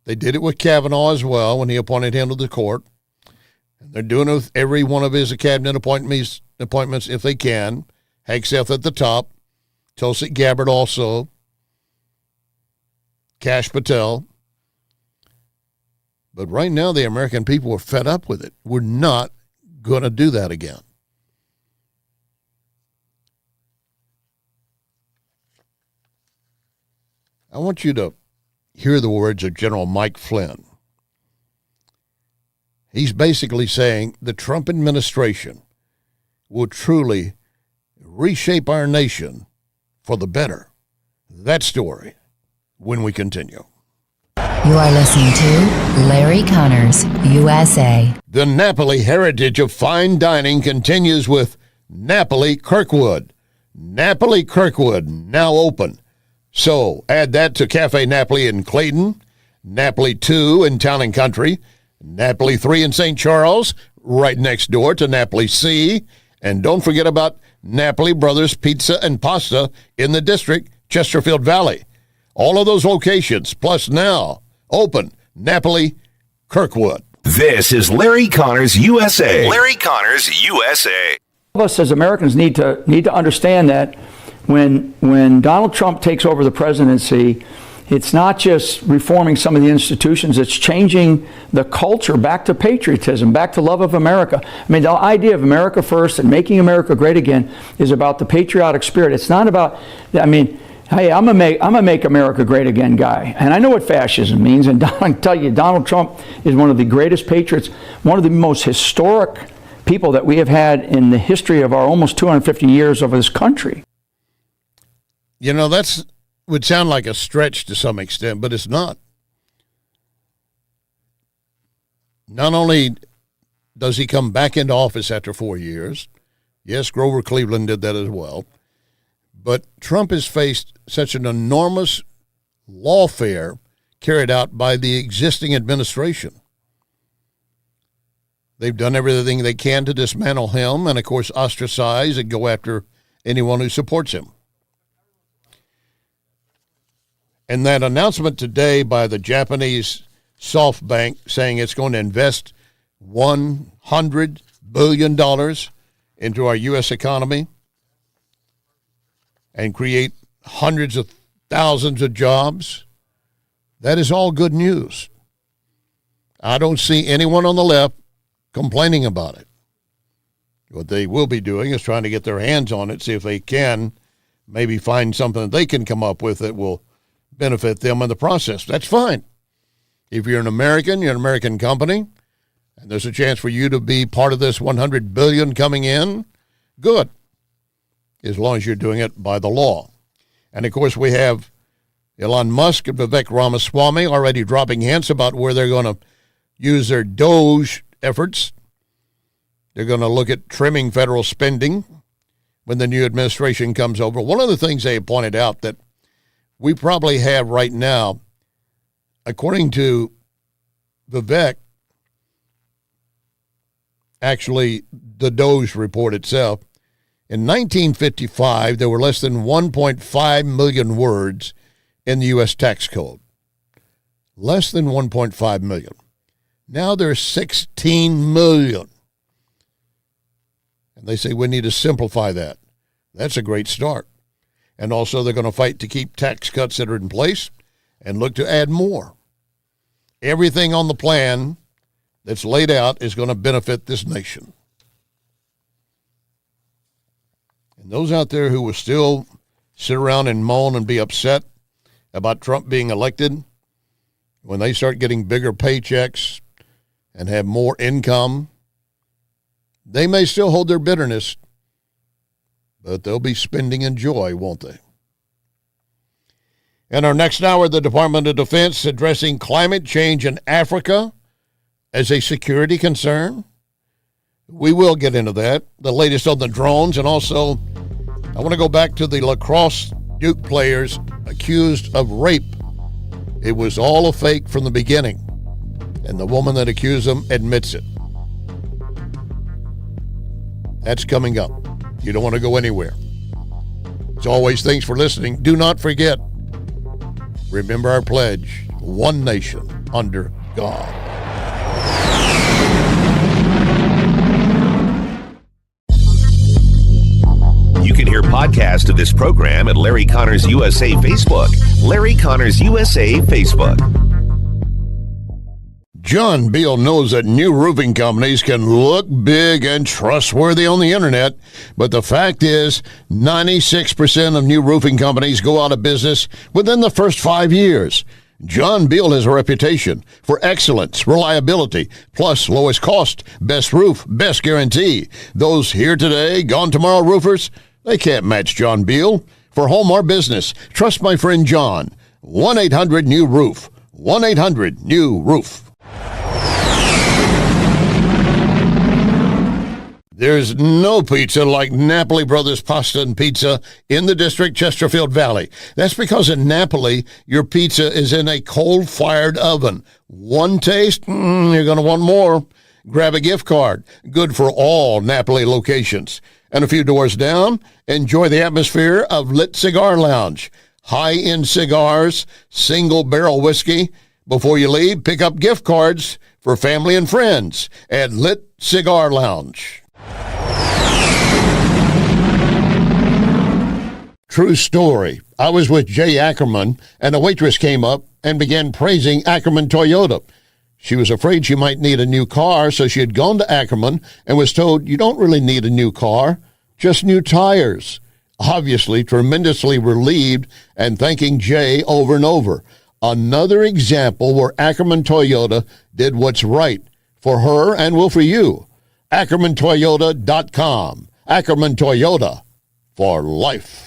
They did it with Kavanaugh as well when he appointed him to the court. And they're doing it with every one of his cabinet appointments if they can. Hegseth at the top, Tulsi Gabbard also, Kash Patel. But right now the American people are fed up with it. We're not going to do that again. I want you to hear the words of General Mike Flynn. He's basically saying the Trump administration will truly reshape our nation for the better. That story when we continue. You are listening to Larry Connors, USA. The Napoli heritage of fine dining continues with Napoli Kirkwood. Napoli Kirkwood, now open. So add that to Cafe Napoli in Clayton, Napoli 2 in Town and Country, Napoli 3 in St. Charles, right next door to Napoli C, and don't forget about Napoli Brothers Pizza and Pasta in the district, Chesterfield Valley. All of those locations, plus now, open, Napoli Kirkwood. This is Larry Connors, USA. Larry Connors, USA. All of us as Americans need to understand that when Donald Trump takes over the presidency, it's not just reforming some of the institutions, it's changing the culture back to patriotism, back to love of America. I mean, the idea of America first and making America great again is about the patriotic spirit. It's not about, I mean, hey, I'm gonna make America great again guy. And I know what fascism means, and I can tell you, Donald Trump is one of the greatest patriots, one of the most historic people that we have had in the history of our almost 250 years of this country. You know, that's would sound like a stretch to some extent, but it's not. Not only does he come back into office after 4 years, yes, Grover Cleveland did that as well, but Trump has faced such an enormous lawfare carried out by the existing administration. They've done everything they can to dismantle him and, of course, ostracize and go after anyone who supports him. And that announcement today by the Japanese SoftBank saying it's going to invest $100 billion into our U.S. economy and create hundreds of thousands of jobs, that is all good news. I don't see anyone on the left complaining about it. What they will be doing is trying to get their hands on it, see if they can maybe find something that they can come up with that will benefit them in the process. That's fine. If you're an American, you're an American company, and there's a chance for you to be part of this $100 billion coming in, good, as long as you're doing it by the law. And, of course, we have Elon Musk and Vivek Ramaswamy already dropping hints about where they're going to use their DOGE efforts. They're going to look at trimming federal spending when the new administration comes over. One of the things they pointed out that we probably have right now, according to Vivek, actually the DOGE report itself, in 1955, there were less than 1.5 million words in the U.S. tax code. Less than 1.5 million. Now there's 16 million. And they say we need to simplify that. That's a great start. And also they're going to fight to keep tax cuts that are in place and look to add more. Everything on the plan that's laid out is going to benefit this nation. And those out there who will still sit around and moan and be upset about Trump being elected, when they start getting bigger paychecks and have more income, they may still hold their bitterness, but they'll be spending in joy, won't they? In our next hour, the Department of Defense addressing climate change in Africa as a security concern. We will get into that, the latest on the drones, and also I want to go back to the lacrosse Duke players accused of rape. It was all a fake from the beginning, and the woman that accused them admits it. That's coming up. You don't want to go anywhere. As always, thanks for listening. Do not forget, remember our pledge, one nation under God. You can hear podcast of this program at Larry Connors USA Facebook. Larry Connors USA Facebook. John Beal knows that new roofing companies can look big and trustworthy on the internet, but the fact is 96% of new roofing companies go out of business within the first 5 years. John Beal has a reputation for excellence, reliability, plus lowest cost, best roof, best guarantee. Those here today, gone tomorrow roofers, they can't match John Beal. For home or business, trust my friend John. 1-800-NEW-ROOF. 1-800-NEW-ROOF. There's no pizza like Napoli Brothers Pasta and Pizza in the district Chesterfield Valley. That's because in Napoli, your pizza is in a coal-fired oven. One taste, you're going to want more. Grab a gift card, good for all Napoli locations. And a few doors down, enjoy the atmosphere of Lit Cigar Lounge. High-end cigars, single-barrel whiskey. Before you leave, pick up gift cards for family and friends at Lit Cigar Lounge. True story. I was with Jay Ackerman, and a waitress came up and began praising Ackerman Toyota. She was afraid she might need a new car, so she had gone to Ackerman and was told, you don't really need a new car, just new tires. Obviously, tremendously relieved and thanking Jay over and over. Another example where Ackerman Toyota did what's right for her and will for you. AckermanToyota.com. Ackerman Toyota for life.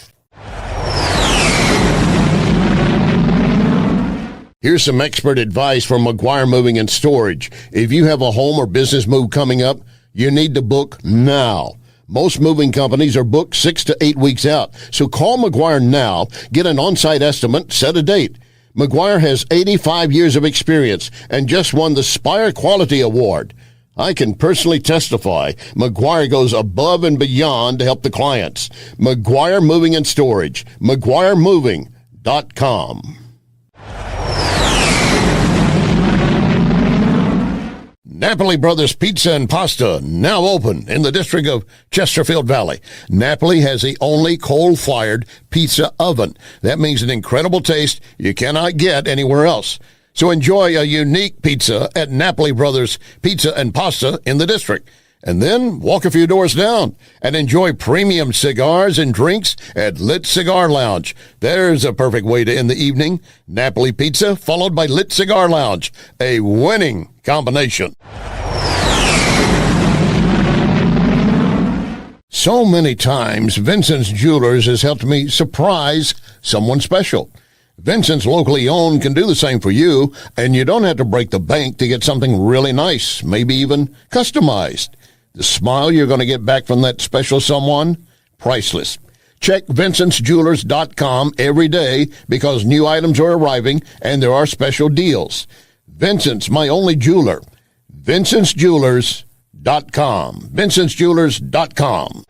Here's some expert advice from McGuire Moving and Storage. If you have a home or business move coming up, you need to book now. Most moving companies are booked 6 to 8 weeks out. So call McGuire now, get an on-site estimate, set a date. McGuire has 85 years of experience and just won the Spire Quality Award. I can personally testify McGuire goes above and beyond to help the clients. McGuire Moving and Storage, McGuireMoving.com. Napoli Brothers Pizza and Pasta, now open in the district of Chesterfield Valley. Napoli has the only coal-fired pizza oven. That means an incredible taste you cannot get anywhere else. So enjoy a unique pizza at Napoli Brothers Pizza and Pasta in the district. And then walk a few doors down and enjoy premium cigars and drinks at Lit Cigar Lounge. There's a perfect way to end the evening. Napoli Pizza followed by Lit Cigar Lounge. A winning combination. So many times, Vincent's Jewelers has helped me surprise someone special. Vincent's locally owned can do the same for you, and you don't have to break the bank to get something really nice, maybe even customized. The smile you're going to get back from that special someone, priceless. Check VincentsJewelers.com every day because new items are arriving and there are special deals. Vincent's, my only jeweler. VincentsJewelers.com. VincentsJewelers.com.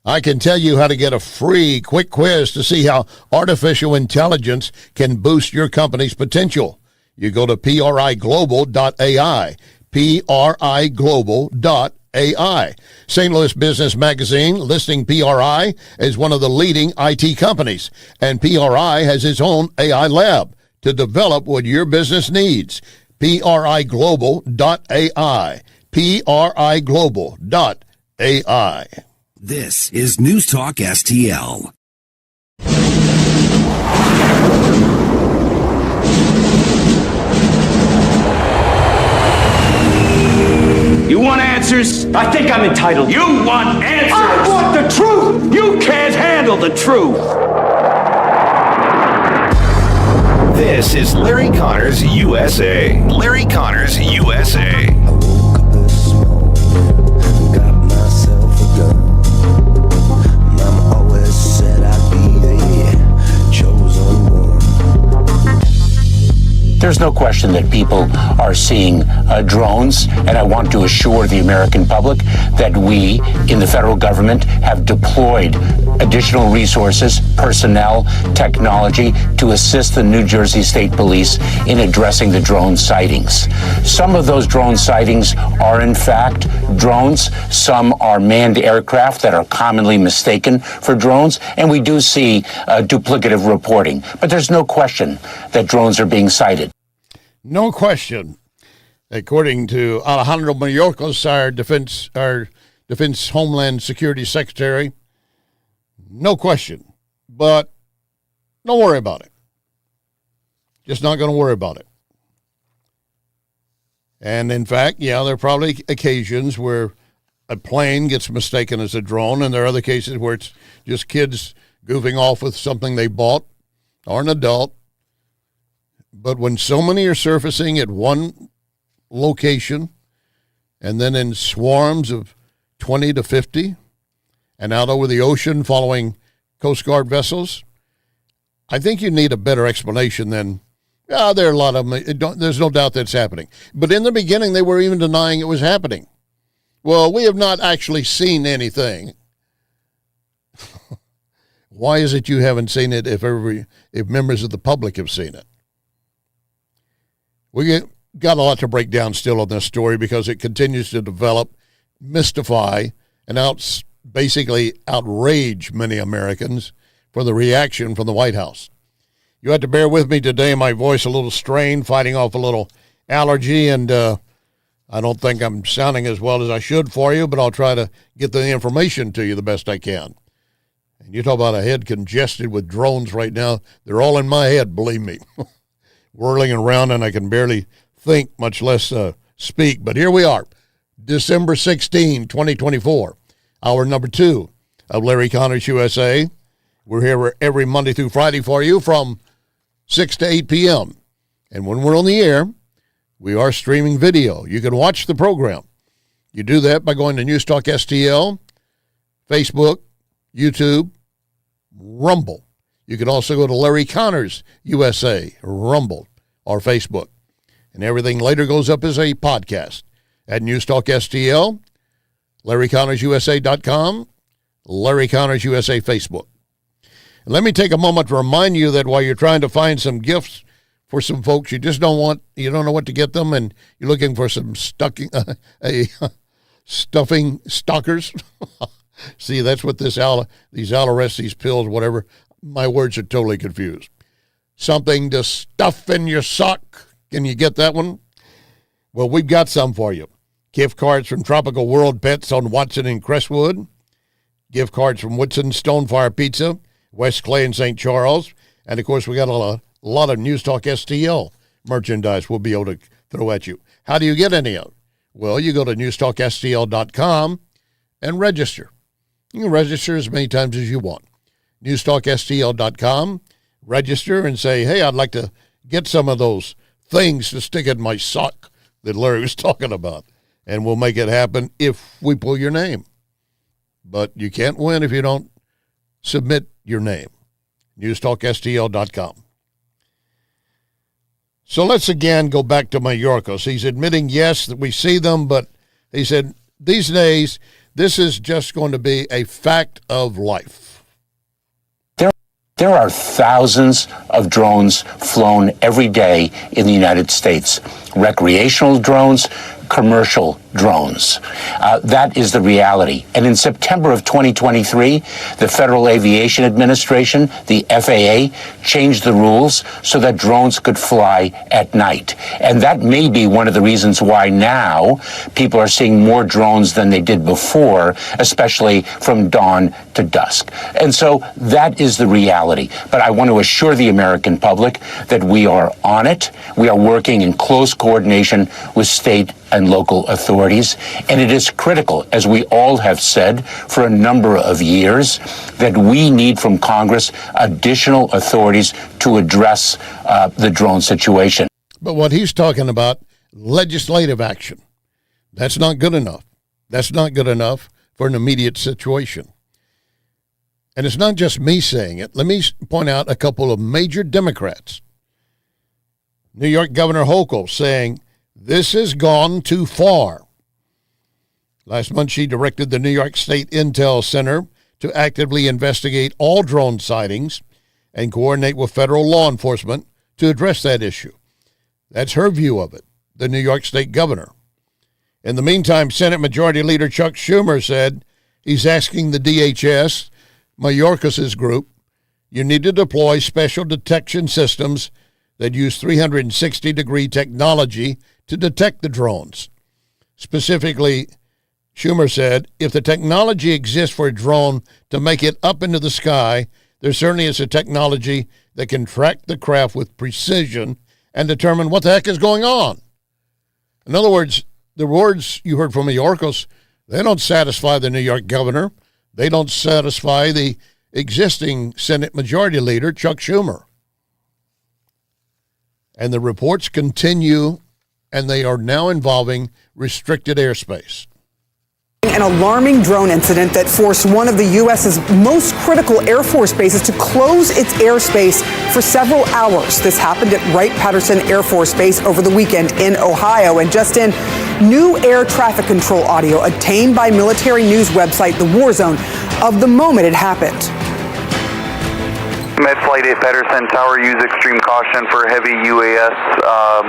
I can tell you how to get a free quick quiz to see how artificial intelligence can boost your company's potential. You go to PRIGlobal.ai, PRIGlobal.ai. St. Louis Business Magazine listing PRI as one of the leading IT companies, and PRI has its own AI lab to develop what your business needs. PRIGlobal.ai, priglobal.ai. This is NewsTalk STL. You want answers? I think I'm entitled. You want answers? I want the truth! You can't handle the truth! This is Larry Connors USA. Larry Connors USA. There's no question that people are seeing drones, and I want to assure the American public that we in the federal government have deployed additional resources, personnel, technology to assist the New Jersey State Police in addressing the drone sightings. Some of those drone sightings are in fact drones. Some are manned aircraft that are commonly mistaken for drones, and we do see duplicative reporting. But there's no question that drones are being sighted. No question. According to Alejandro Mayorkas, our Defense Homeland Security Secretary, no question. But don't worry about it. Just not going to worry about it. And in fact, yeah, there are probably occasions where a plane gets mistaken as a drone, and there are other cases where it's just kids goofing off with something they bought or an adult. But when so many are surfacing at one location and then in swarms of 20 to 50 and out over the ocean following Coast Guard vessels, I think you need a better explanation than, there are a lot of them. There's no doubt that's happening. But in the beginning, they were even denying it was happening. Well, we have not actually seen anything. Why is it you haven't seen it if members of the public have seen it? We got a lot to break down still on this story because it continues to develop, mystify, and basically outrage many Americans for the reaction from the White House. You have to bear with me today. My voice a little strained, fighting off a little allergy, and I don't think I'm sounding as well as I should for you, but I'll try to get the information to you the best I can. And you talk about a head congested with drones right now. They're all in my head, believe me. Whirling around, and I can barely think, much less speak. But here we are, December 16, 2024, hour number 2 of Larry Connors USA. We're here every Monday through Friday for you from 6 to 8 p.m. And when we're on the air, we are streaming video. You can watch the program. You do that by going to NewsTalk STL, Facebook, YouTube, Rumble. You can also go to Larry Connors USA, Rumble, or Facebook. And everything later goes up as a podcast at NewsTalk STL, LarryConnorsUSA.com, Larry Connors USA Facebook. And let me take a moment to remind you that while you're trying to find some gifts for some folks you don't know what to get them, and you're looking for some stuffing stalkers. See, that's what these Alaris, these pills, whatever. My words are totally confused. Something to stuff in your sock. Can you get that one? Well, we've got some for you. Gift cards from Tropical World Pets on Watson and Crestwood. Gift cards from Woodson Stonefire Pizza, West Clay and St. Charles. And, of course, we got a lot of NewsTalk STL merchandise we'll be able to throw at you. How do you get any of it? Well, you go to NewsTalkSTL.com and register. You can register as many times as you want. NewsTalkSTL.com, register and say, hey, I'd like to get some of those things to stick in my sock that Larry was talking about. And we'll make it happen if we pull your name. But you can't win if you don't submit your name. NewsTalkSTL.com. So let's again go back to Mayorkas. He's admitting, yes, that we see them, but he said these days this is just going to be a fact of life. There are thousands of drones flown every day in the United States. Recreational drones, commercial drones. That is the reality. And in September of 2023, the Federal Aviation Administration, the FAA, changed the rules so that drones could fly at night. And that may be one of the reasons why now people are seeing more drones than they did before, especially from dawn to dusk. And so that is the reality. But I want to assure the American public that we are on it. We are working in close coordination with state and local authorities. And it is critical, as we all have said for a number of years, that we need from Congress additional authorities to address the drone situation. But what he's talking about, legislative action, that's not good enough. That's not good enough for an immediate situation. And it's not just me saying it. Let me point out a couple of major Democrats. New York Governor Hochul saying, this has gone too far. Last month, she directed the New York State Intel Center to actively investigate all drone sightings and coordinate with federal law enforcement to address that issue. That's her view of it, the New York State governor. In the meantime, Senate Majority Leader Chuck Schumer said he's asking the DHS, Mayorkas's group, you need to deploy special detection systems that use 360-degree technology to detect the drones. Specifically, Schumer said, if the technology exists for a drone to make it up into the sky, there certainly is a technology that can track the craft with precision and determine what the heck is going on. In other words, the words you heard from Mayorkas, they don't satisfy the New York governor. They don't satisfy the existing Senate Majority Leader, Chuck Schumer. And the reports continue, and they are now involving restricted airspace. An alarming drone incident that forced one of the U.S.'s most critical Air Force bases to close its airspace for several hours. This happened at Wright-Patterson Air Force Base over the weekend in Ohio. And just in, new air traffic control audio obtained by military news website The War Zone of the moment it happened. Med Flight 8 Patterson Tower, use extreme caution for heavy UAS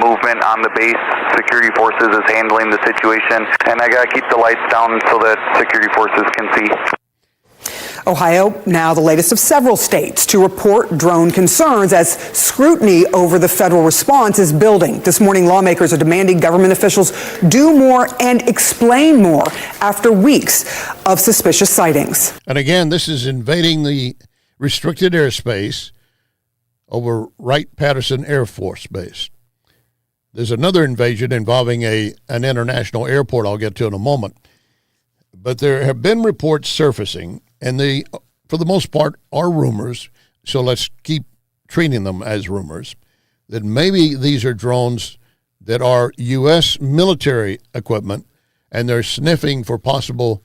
movement on the base. Security forces is handling the situation, and I gotta keep the lights down so that security forces can see. Ohio, now the latest of several states to report drone concerns as scrutiny over the federal response is building. This morning, lawmakers are demanding government officials do more and explain more after weeks of suspicious sightings. And again, this is invading the restricted airspace over Wright-Patterson Air Force Base. There's another invasion involving an international airport I'll get to in a moment. But there have been reports surfacing, and they, for the most part, are rumors, so let's keep treating them as rumors, that maybe these are drones that are U.S. military equipment, and they're sniffing for possible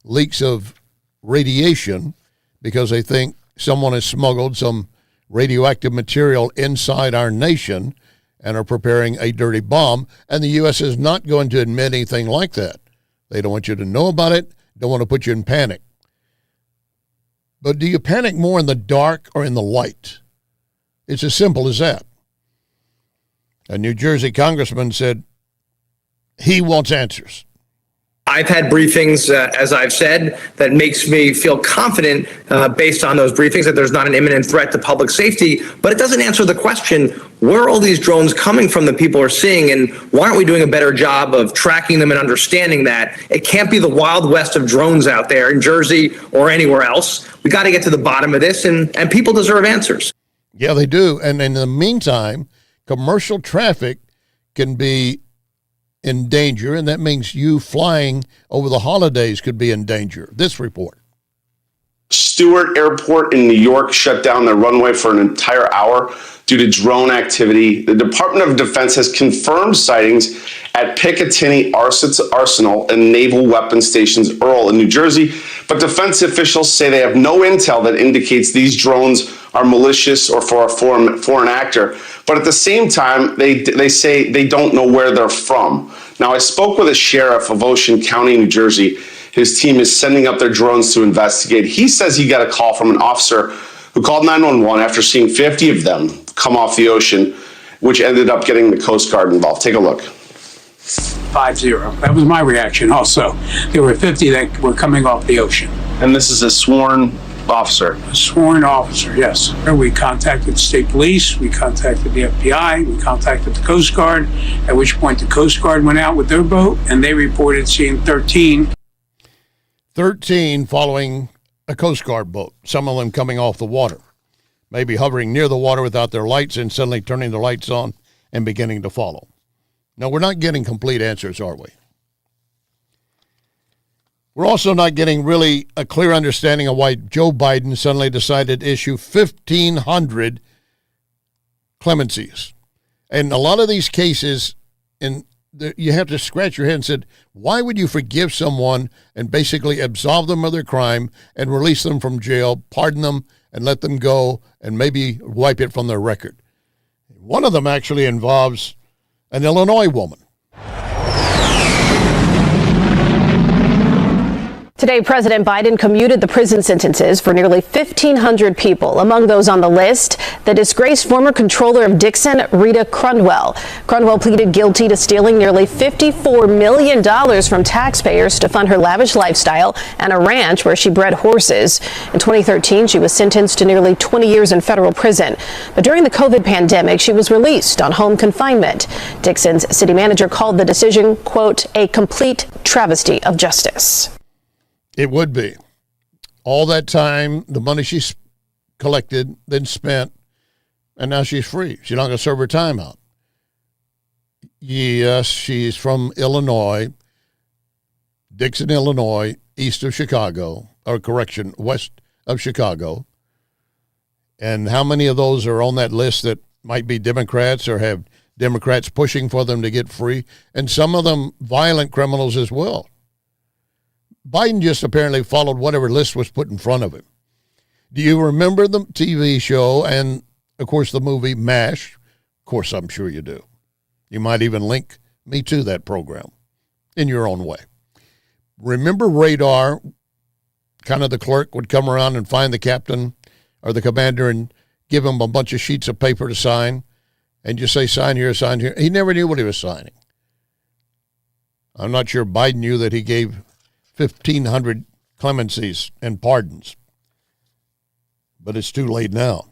leaks of radiation because they think someone has smuggled some radioactive material inside our nation and are preparing a dirty bomb, and the U.S. is not going to admit anything like that. They don't want you to know about it, don't want to put you in panic. But do you panic more in the dark or in the light? It's as simple as that. A New Jersey congressman said he wants answers. I've had briefings, as I've said, that makes me feel confident based on those briefings that there's not an imminent threat to public safety, but it doesn't answer the question, where are all these drones coming from that people are seeing, and why aren't we doing a better job of tracking them and understanding that? It can't be the Wild West of drones out there in Jersey or anywhere else. We got to get to the bottom of this, and people deserve answers. Yeah, they do. And in the meantime, commercial traffic can be in danger, and that means you flying over the holidays could be in danger. This report. Stewart Airport in New York shut down their runway for an entire hour due to drone activity. The Department of Defense has confirmed sightings at Picatinny Arsenal and Naval Weapons Stations Earl in New Jersey, but defense officials say they have no intel that indicates these drones are malicious or for a foreign actor. But at the same time, they say they don't know where they're from. Now, I spoke with a sheriff of Ocean County, New Jersey. His team is sending up their drones to investigate. He says he got a call from an officer who called 911 after seeing 50 of them come off the ocean, which ended up getting the Coast Guard involved. Take a look. 5-0. That was my reaction also. There were 50 that were coming off the ocean. And this is a sworn officer? A sworn officer, yes. We contacted state police, we contacted the FBI, we contacted the Coast Guard, at which point the Coast Guard went out with their boat, and they reported seeing 13. 13 following a Coast Guard boat, some of them coming off the water, maybe hovering near the water without their lights and suddenly turning their lights on and beginning to follow. Now, we're not getting complete answers, are we? We're also not getting really a clear understanding of why Joe Biden suddenly decided to issue 1,500 clemencies. And a lot of these cases, you have to scratch your head and said, why would you forgive someone and basically absolve them of their crime and release them from jail, pardon them, and let them go and maybe wipe it from their record? One of them actually involves an Illinois woman. Today, President Biden commuted the prison sentences for nearly 1,500 people. Among those on the list, the disgraced former controller of Dixon, Rita Crundwell. Crundwell pleaded guilty to stealing nearly $54 million from taxpayers to fund her lavish lifestyle and a ranch where she bred horses. In 2013, she was sentenced to nearly 20 years in federal prison. But during the COVID pandemic, she was released on home confinement. Dixon's city manager called the decision, quote, a complete travesty of justice. It would be. All that time, the money she's collected, then spent, and now she's free. She's not going to serve her time out. Yes, she's from Illinois, Dixon, Illinois, east of Chicago, or correction, west of Chicago. And how many of those are on that list that might be Democrats or have Democrats pushing for them to get free? And some of them violent criminals as well. Biden just apparently followed whatever list was put in front of him. Do you remember the TV show and, of course, the movie MASH? Of course, I'm sure you do. You might even link me to that program in your own way. Remember Radar? Kind of the clerk would come around and find the captain or the commander and give him a bunch of sheets of paper to sign and just say, sign here, sign here. He never knew what he was signing. I'm not sure Biden knew that he gave 1,500 clemencies and pardons. But it's too late now.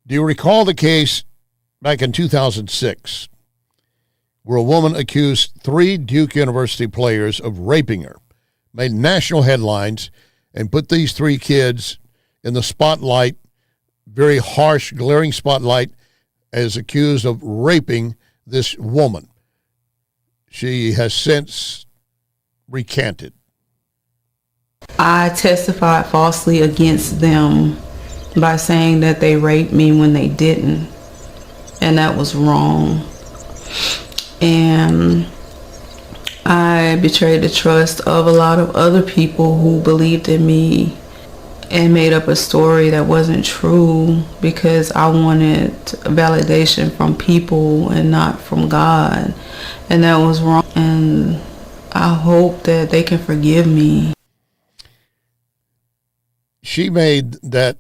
Do you recall the case back in 2006 where a woman accused 3 Duke University players of raping her, made national headlines, and put these 3 kids in the spotlight, very harsh, glaring spotlight, as accused of raping this woman? She has since recanted. I testified falsely against them by saying that they raped me when they didn't, and that was wrong. And I betrayed the trust of a lot of other people who believed in me and made up a story that wasn't true because I wanted validation from people and not from God, and that was wrong. And I hope that they can forgive me. She made that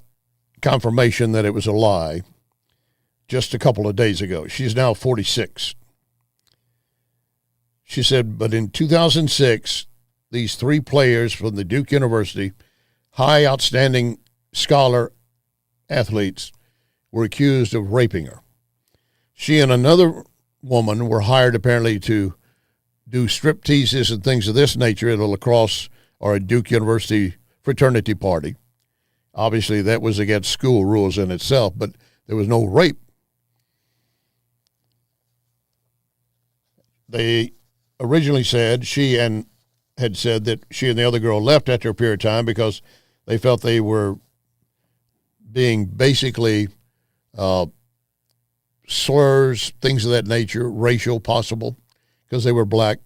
confirmation that it was a lie just a couple of days ago. She's now 46. She said, but in 2006, these 3 players from the Duke University, high outstanding scholar athletes, were accused of raping her. She and another woman were hired apparently to do strip teases and things of this nature at a lacrosse or a Duke University fraternity party. Obviously, that was against school rules in itself, but there was no rape. They originally said had said that she and the other girl left after a period of time because they felt they were being basically slurs, things of that nature, racial possible, because they were black,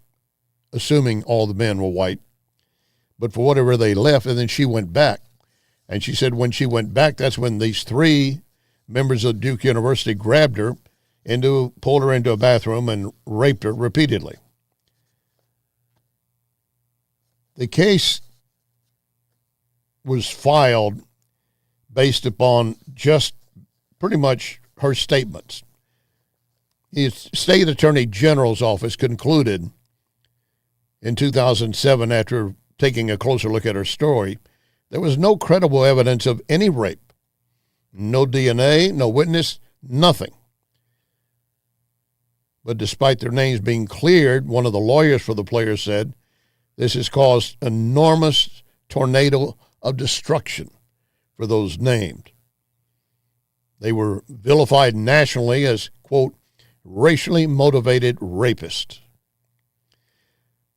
assuming all the men were white. But for whatever, they left, and then she went back. And she said when she went back, that's when these 3 members of Duke University grabbed her, pulled her into a bathroom and raped her repeatedly. The case was filed based upon just pretty much her statements. The state attorney general's office concluded in 2007, after taking a closer look at her story, there was no credible evidence of any rape. No DNA, no witness, nothing. But despite their names being cleared, one of the lawyers for the players said, this has caused enormous tornado of destruction for those named. They were vilified nationally as, quote, racially motivated rapists.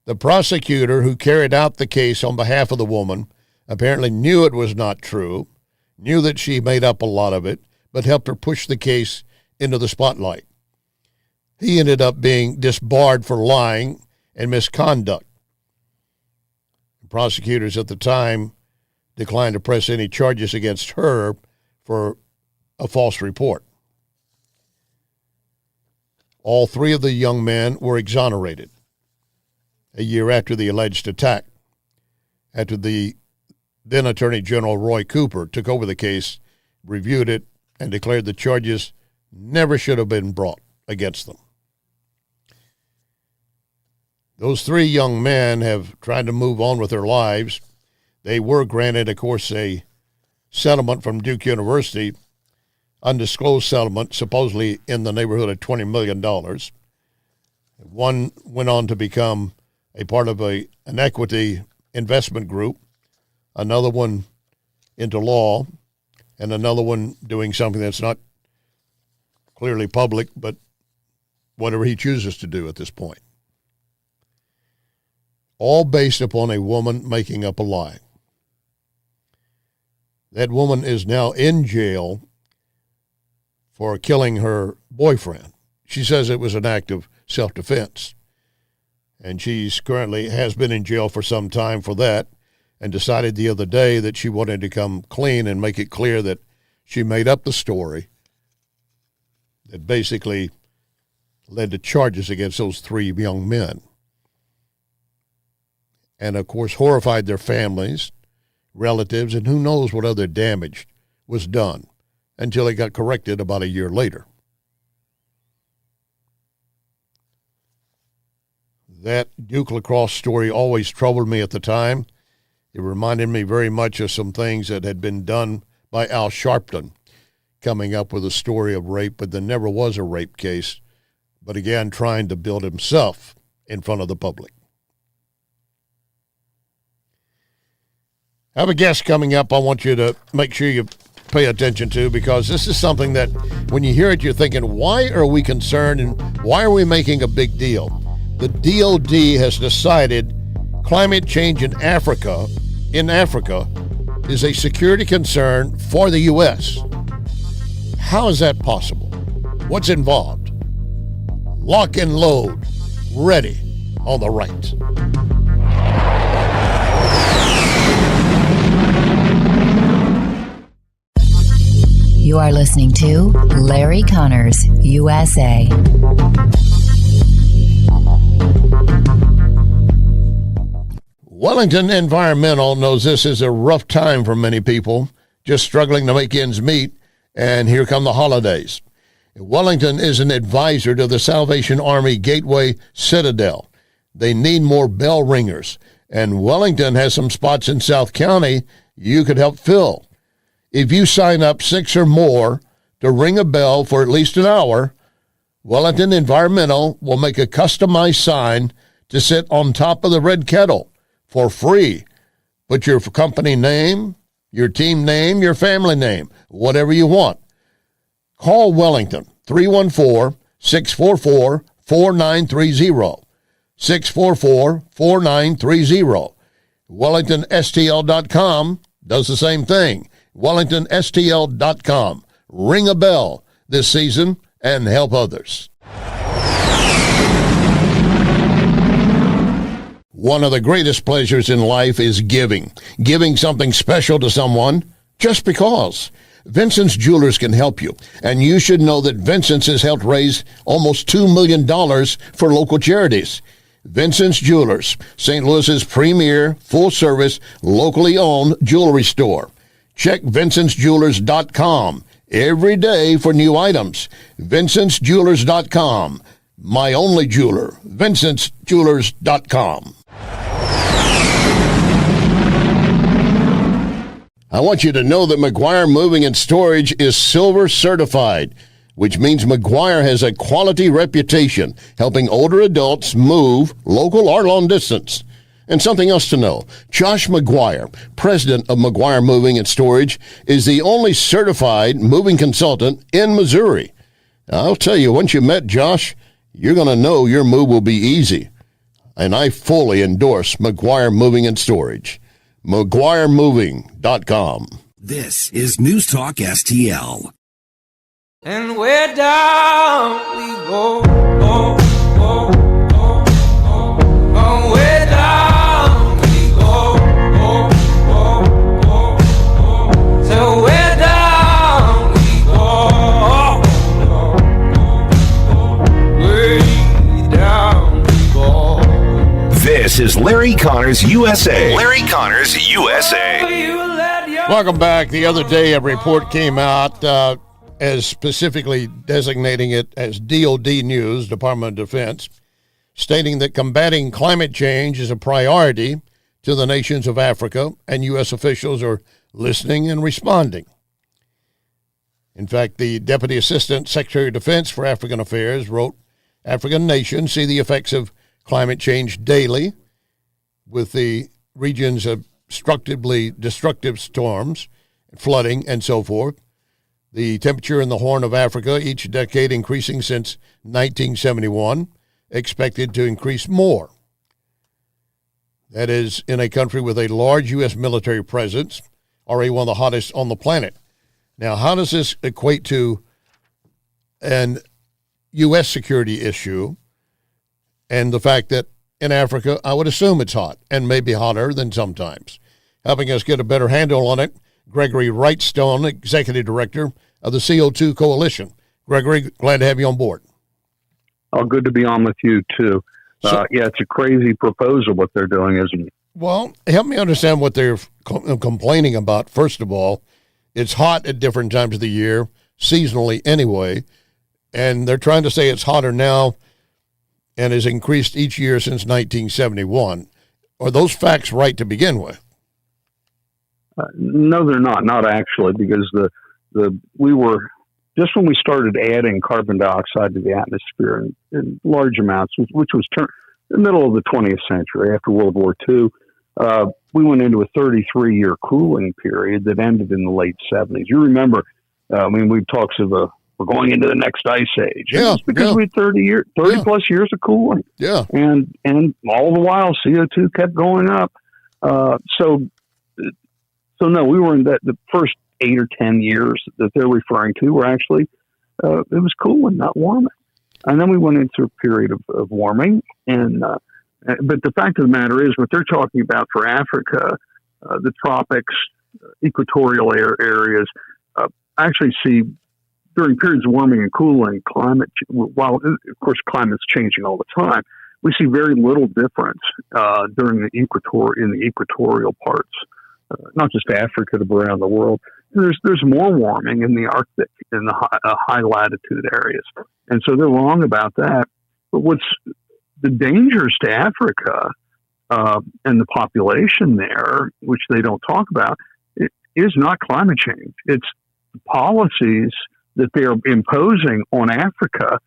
The prosecutor who carried out the case on behalf of the woman apparently knew it was not true, knew that she made up a lot of it, but helped her push the case into the spotlight. He ended up being disbarred for lying and misconduct. Prosecutors at the time declined to press any charges against her for a false report. All three of the young men were exonerated a year after the alleged attack, after the then Attorney General Roy Cooper took over the case, reviewed it, and declared the charges never should have been brought against them. Those three young men have tried to move on with their lives. They were granted, of course, a settlement from Duke University, undisclosed settlement, supposedly in the neighborhood of $20 million. One went on to become a part of an equity investment group, another one into law, and another one doing something that's not clearly public, but whatever he chooses to do at this point. All based upon a woman making up a lie. That woman is now in jail for killing her boyfriend. She says it was an act of self-defense. And she's currently has been in jail for some time for that, and decided the other day that she wanted to come clean and make it clear that she made up the story that basically led to charges against those three young men. And, of course, horrified their families, relatives, and who knows what other damage was done until it got corrected about a year later. That Duke lacrosse story always troubled me at the time. It reminded me very much of some things that had been done by Al Sharpton, coming up with a story of rape, but there never was a rape case, but again, trying to build himself in front of the public. I have a guest coming up I want you to make sure you pay attention to, because this is something that when you hear it, you're thinking, why are we concerned and why are we making a big deal? The DOD has decided climate change in Africa is a security concern for the U.S. How is that possible? What's involved? Lock and load, ready on the right. You are listening to Larry Connors, USA. Wellington Environmental knows this is a rough time for many people, just struggling to make ends meet, and here come the holidays. Wellington is an advisor to the Salvation Army Gateway Citadel. They need more bell ringers, and Wellington has some spots in South County you could help fill. If you sign up 6 or more to ring a bell for at least an hour, Wellington Environmental will make a customized sign to sit on top of the red kettle for free. Put your company name, your team name, your family name, whatever you want. Call Wellington, 314-644-4930. 644-4930. WellingtonSTL.com does the same thing. WellingtonSTL.com. Ring a bell this season and help others. One of the greatest pleasures in life is giving. Giving something special to someone just because. Vincent's Jewelers can help you, and you should know that Vincent's has helped raise almost $2 million for local charities. Vincent's Jewelers, St. Louis's premier, full-service, locally owned jewelry store. Check VincentsJewelers.com. every day for new items. VincentsJewelers.com. My only jeweler, VincentsJewelers.com. I want you to know that McGuire Moving and Storage is silver certified, which means McGuire has a quality reputation helping older adults move local or long distance. And something else to know, Josh McGuire, president of McGuire Moving and Storage, is the only certified moving consultant in Missouri. I'll tell you, once you met Josh, you're going to know your move will be easy. And I fully endorse McGuire Moving and Storage. McGuireMoving.com. This is News Talk STL. And where down we go, oh, oh, oh, oh, oh, where down we go, oh, oh, oh, oh, so where down we go, oh, oh, way down we go. This is Larry Connors USA. Larry Connors USA. Welcome back. The other day, a report came out as specifically designating it as DOD News, Department of Defense, stating that combating climate change is a priority to the nations of Africa, and U.S. officials are listening and responding. In fact, the Deputy Assistant Secretary of Defense for African Affairs wrote, African nations see the effects of climate change daily, with the region's destructive storms, flooding, and so forth. The temperature in the Horn of Africa each decade increasing since 1971, expected to increase more. That is, in a country with a large U.S. military presence, already one of the hottest on the planet. Now, how does this equate to an U.S. security issue and the fact that in Africa, I would assume it's hot and maybe hotter than sometimes? Helping us get a better handle on it, Gregory Wrightstone, Executive Director of the CO2 Coalition. Gregory, glad to have you on board. Oh, good to be on with you, too. Yeah, it's a crazy proposal what they're doing, isn't it? Well, help me understand what they're complaining about. First of all, it's hot at different times of the year, seasonally anyway, and they're trying to say it's hotter now and has increased each year since 1971. Are those facts right to begin with? No, they're not. Not actually, because we were just when we started adding carbon dioxide to the atmosphere in large amounts, which was the middle of the 20th century after World War II. We went into a 33-year cooling period that ended in the late 70s. You remember? We talked of we're going into the next ice age. Yeah, it's because we had 30 plus years of cooling. Yeah, and all the while CO2 kept going up. So no, we were in the first 8 or 10 years that they're referring to were actually, it was cooling, not warming. And then we went into a period of warming. But the fact of the matter is what they're talking about for Africa, the tropics, equatorial areas, actually see during periods of warming and cooling, while of course climate's changing all the time, we see very little difference during in the equatorial parts. Not just Africa, but around the world. There's more warming in the Arctic, in the high latitude areas. And so they're wrong about that. But what's the dangers to Africa and the population there, which they don't talk about, it is not climate change. It's policies that they are imposing on Africa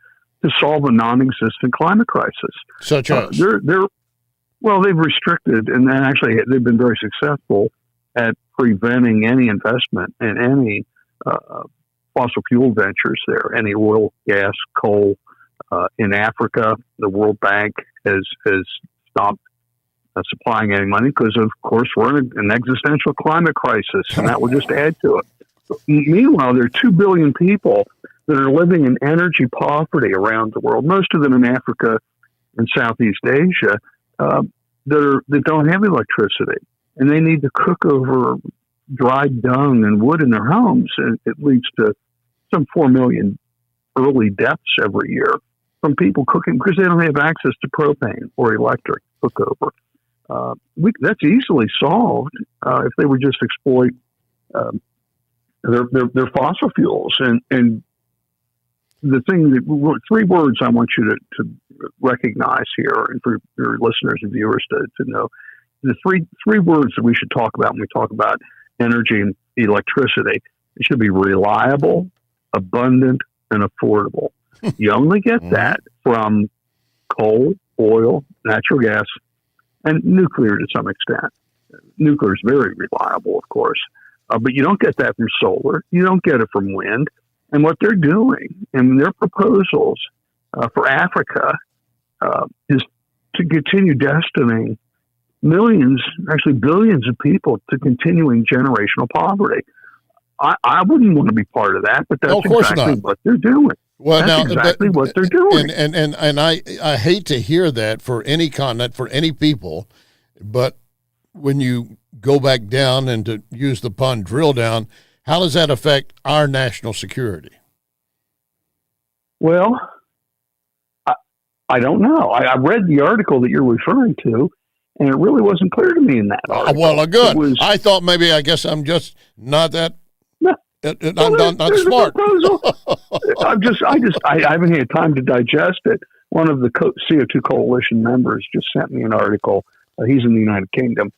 to solve a non-existent climate crisis. Such as? They've restricted, and then actually they've been very successful at preventing any investment in any fossil fuel ventures there, any oil, gas, coal. In Africa, the World Bank has stopped supplying any money because, of course, we're in an existential climate crisis, and that will just add to it. Meanwhile, there are 2 billion people that are living in energy poverty around the world, most of them in Africa and Southeast Asia, that don't have electricity. And they need to cook over dried dung and wood in their homes. And it leads to some 4 million early deaths every year from people cooking because they don't have access to propane or electric cookover. That's easily solved if they would just exploit they're fossil fuels, and the thing that 3 words I want you to recognize here, and for your listeners and viewers to know, the three words that we should talk about when we talk about energy and electricity. It should be reliable, abundant, and affordable. You only get that from coal, oil, natural gas, and nuclear to some extent. Nuclear is very reliable, of course, but you don't get that from solar. You don't get it from wind. And what they're doing and their proposals for Africa is to continue destining millions, actually billions of people to continuing generational poverty. I wouldn't want to be part of that, but that's exactly what they're doing. Well, that's exactly what they're doing. And I hate to hear that for any continent, for any people, but when you go back down and to use the pun, drill down, how does that affect our national security? Well, I don't know. I read the article that you're referring to, and it really wasn't clear to me in that article. Well, good. I thought maybe, I guess I'm just not that. I'm not smart. I haven't had time to digest it. One of the CO2 Coalition members just sent me an article. He's in the United Kingdom,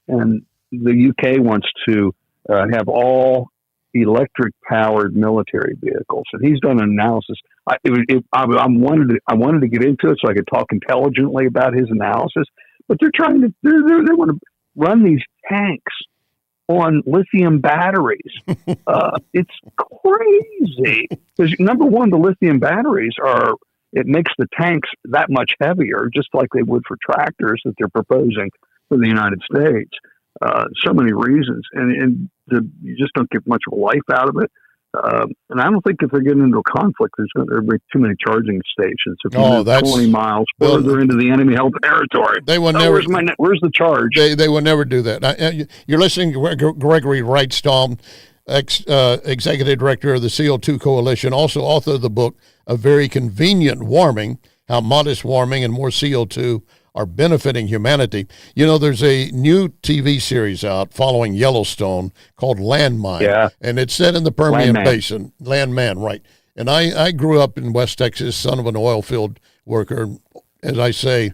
and the UK wants to have all electric-powered military vehicles, and he's done an analysis. I wanted to get into it so I could talk intelligently about his analysis, but they want to run these tanks on lithium batteries. It's crazy because number one, the lithium batteries it makes the tanks that much heavier, just like they would for tractors that they're proposing for the United States. So many reasons, and you just don't get much of a life out of it. And I don't think if they're getting into a conflict, there's going to be too many charging stations. If you move 20 miles further into the enemy held territory, they will never. Where's the charge? They will never do that. You're listening to Gregory Wrightstall, executive director of the CO2 Coalition, also author of the book "A Very Convenient Warming: How Modest Warming and More CO2 Are Benefiting Humanity." You know, there's a new TV series out following Yellowstone called Landmine, and it's set in the Permian Basin. Landman, right. And I grew up in West Texas, son of an oil field worker, as I say,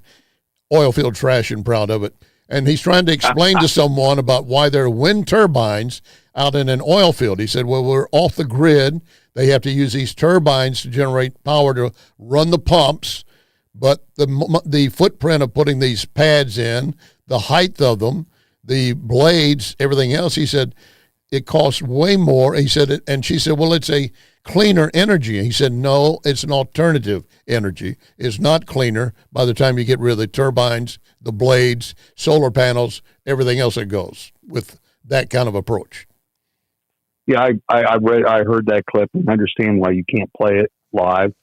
oil field trash and proud of it. And he's trying to explain to someone about why there are wind turbines out in an oil field. He said, well, we're off the grid. They have to use these turbines to generate power to run the pumps. But the footprint of putting these pads in, the height of them, the blades, everything else, he said, it costs way more. He said, and she said, well, it's a cleaner energy. And he said, no, it's an alternative energy. It's not cleaner by the time you get rid of the turbines, the blades, solar panels, everything else that goes with that kind of approach. Yeah, I heard that clip and understand why you can't play it live.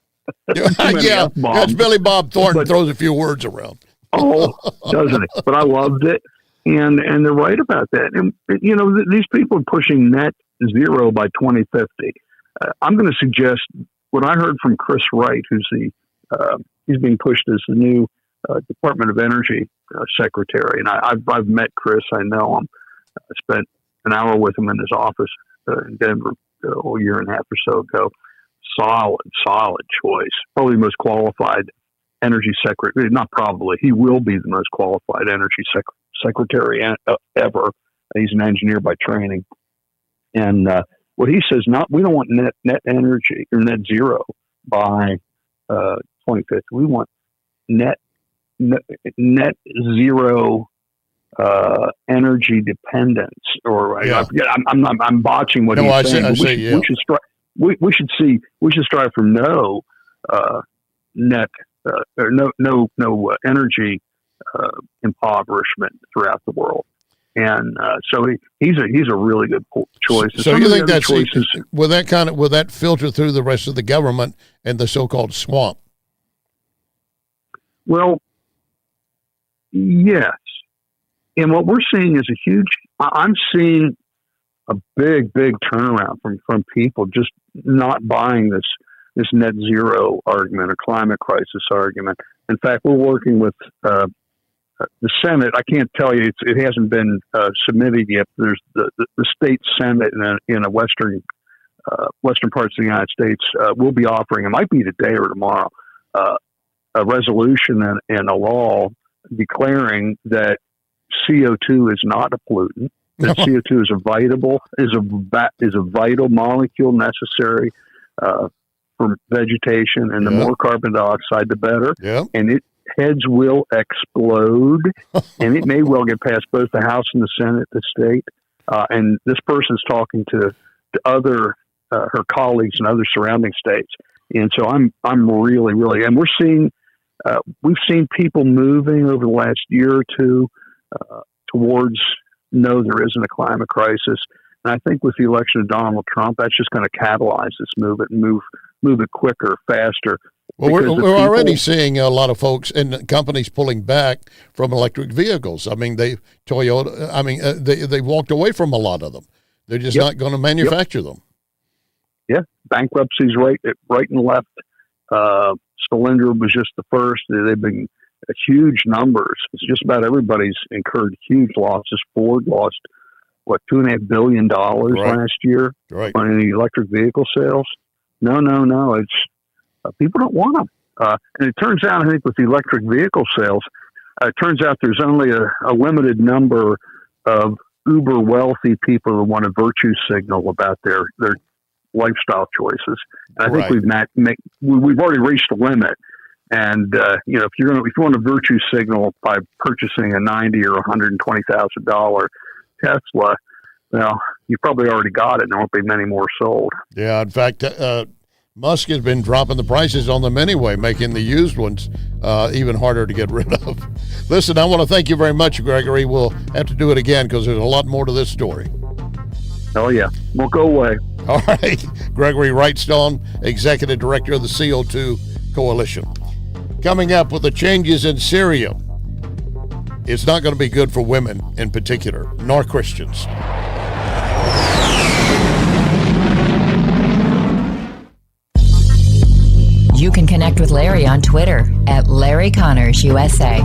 Yeah, that's Billy Bob Thornton throws a few words around. Doesn't it? But I loved it, and they're right about that. And you know, these people are pushing net zero by 2050. I'm going to suggest what I heard from Chris Wright, who's he's being pushed as the new Department of Energy secretary. And I've met Chris. I know him. I spent an hour with him in his office in Denver a year and a half or so ago. Solid choice. Probably the most qualified energy secretary. Not probably. He will be the most qualified energy secretary ever. He's an engineer by training. And what he says, we don't want net energy or net zero by 2050. We want net zero energy dependence. Or I'm botching what he's saying. We should strive for no net or no energy impoverishment throughout the world, and so he's a really good choice. So you think that's will that filter through the rest of the government and the so-called swamp? Well, yes, and what we're seeing is a huge. I'm seeing a big turnaround from people just not buying this net zero argument or climate crisis argument. In fact, we're working with the Senate, I can't tell you, it hasn't been submitted yet. There's the state Senate in a western parts of the United States will be offering, it might be today or tomorrow, a resolution and a law declaring that CO2 is not a pollutant. That CO2 is a vital molecule necessary for vegetation, and the more carbon dioxide, the better. Yeah. And heads will explode, and it may well get past both the House and the Senate, the state. And this person's talking to other her colleagues in other surrounding states, and so I'm really, and we've seen people moving over the last year or two towards no, there isn't a climate crisis. And I think with the election of Donald Trump, that's just going to catalyze this movement and move it quicker, faster. Well, we're already seeing a lot of folks and companies pulling back from electric vehicles. I mean, they walked away from a lot of them. They're just not going to manufacture them. Yeah, bankruptcies right and left. Solyndra was just the first. They've been huge numbers. It's just about everybody's incurred huge losses. Ford lost $2.5 billion last year on the electric vehicle sales. No. It's people don't want them. And it turns out, I think, with the electric vehicle sales, it turns out there's only a limited number of uber wealthy people who want to virtue signal about their lifestyle choices. And I think we've already reached the limit. And if you want to virtue signal by purchasing a $90,000 or $120,000 Tesla, well, you probably already got it, and there won't be many more sold. Yeah, in fact, Musk has been dropping the prices on them anyway, making the used ones even harder to get rid of. Listen, I want to thank you very much, Gregory. We'll have to do it again because there's a lot more to this story. Oh, yeah. Won't go away. All right. Gregory Wrightstone, Executive Director of the CO2 Coalition. Coming up with the changes in Syria, it's not going to be good for women in particular, nor Christians. You can connect with Larry on Twitter at Larry Connors USA.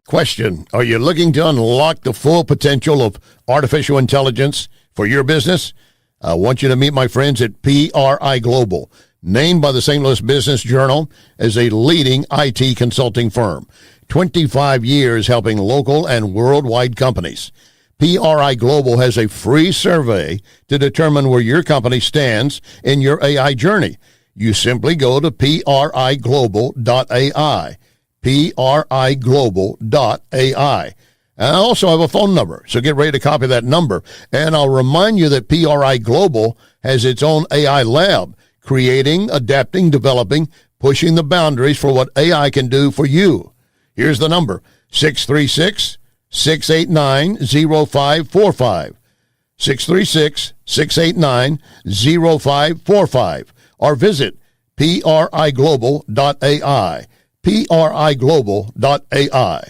Question: are you looking to unlock the full potential of artificial intelligence for your business? I want you to meet my friends at PRI Global, named by the St. Louis Business Journal as a leading IT consulting firm. 25 years helping local and worldwide companies. PRI Global has a free survey to determine where your company stands in your AI journey. You simply go to priglobal.ai, priglobal.ai. And I also have a phone number, so get ready to copy that number. And I'll remind you that PRI Global has its own AI lab, creating, adapting, developing, pushing the boundaries for what AI can do for you. Here's the number, 636-689-0545, 636-689-0545, or visit priglobal.ai, priglobal.ai.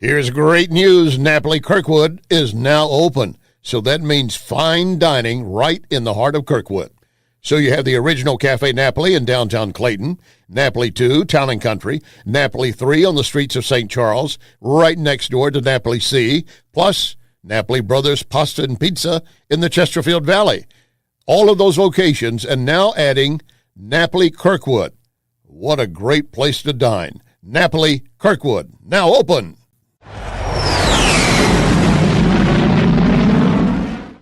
Here's great news. Napoli Kirkwood is now open. So that means fine dining right in the heart of Kirkwood. So you have the original Cafe Napoli in downtown Clayton, Napoli 2, Town and Country, Napoli 3 on the streets of St. Charles, right next door to Napoli C, plus Napoli Brothers Pasta and Pizza in the Chesterfield Valley. All of those locations, and now adding Napoli Kirkwood. What a great place to dine. Napoli Kirkwood, now open.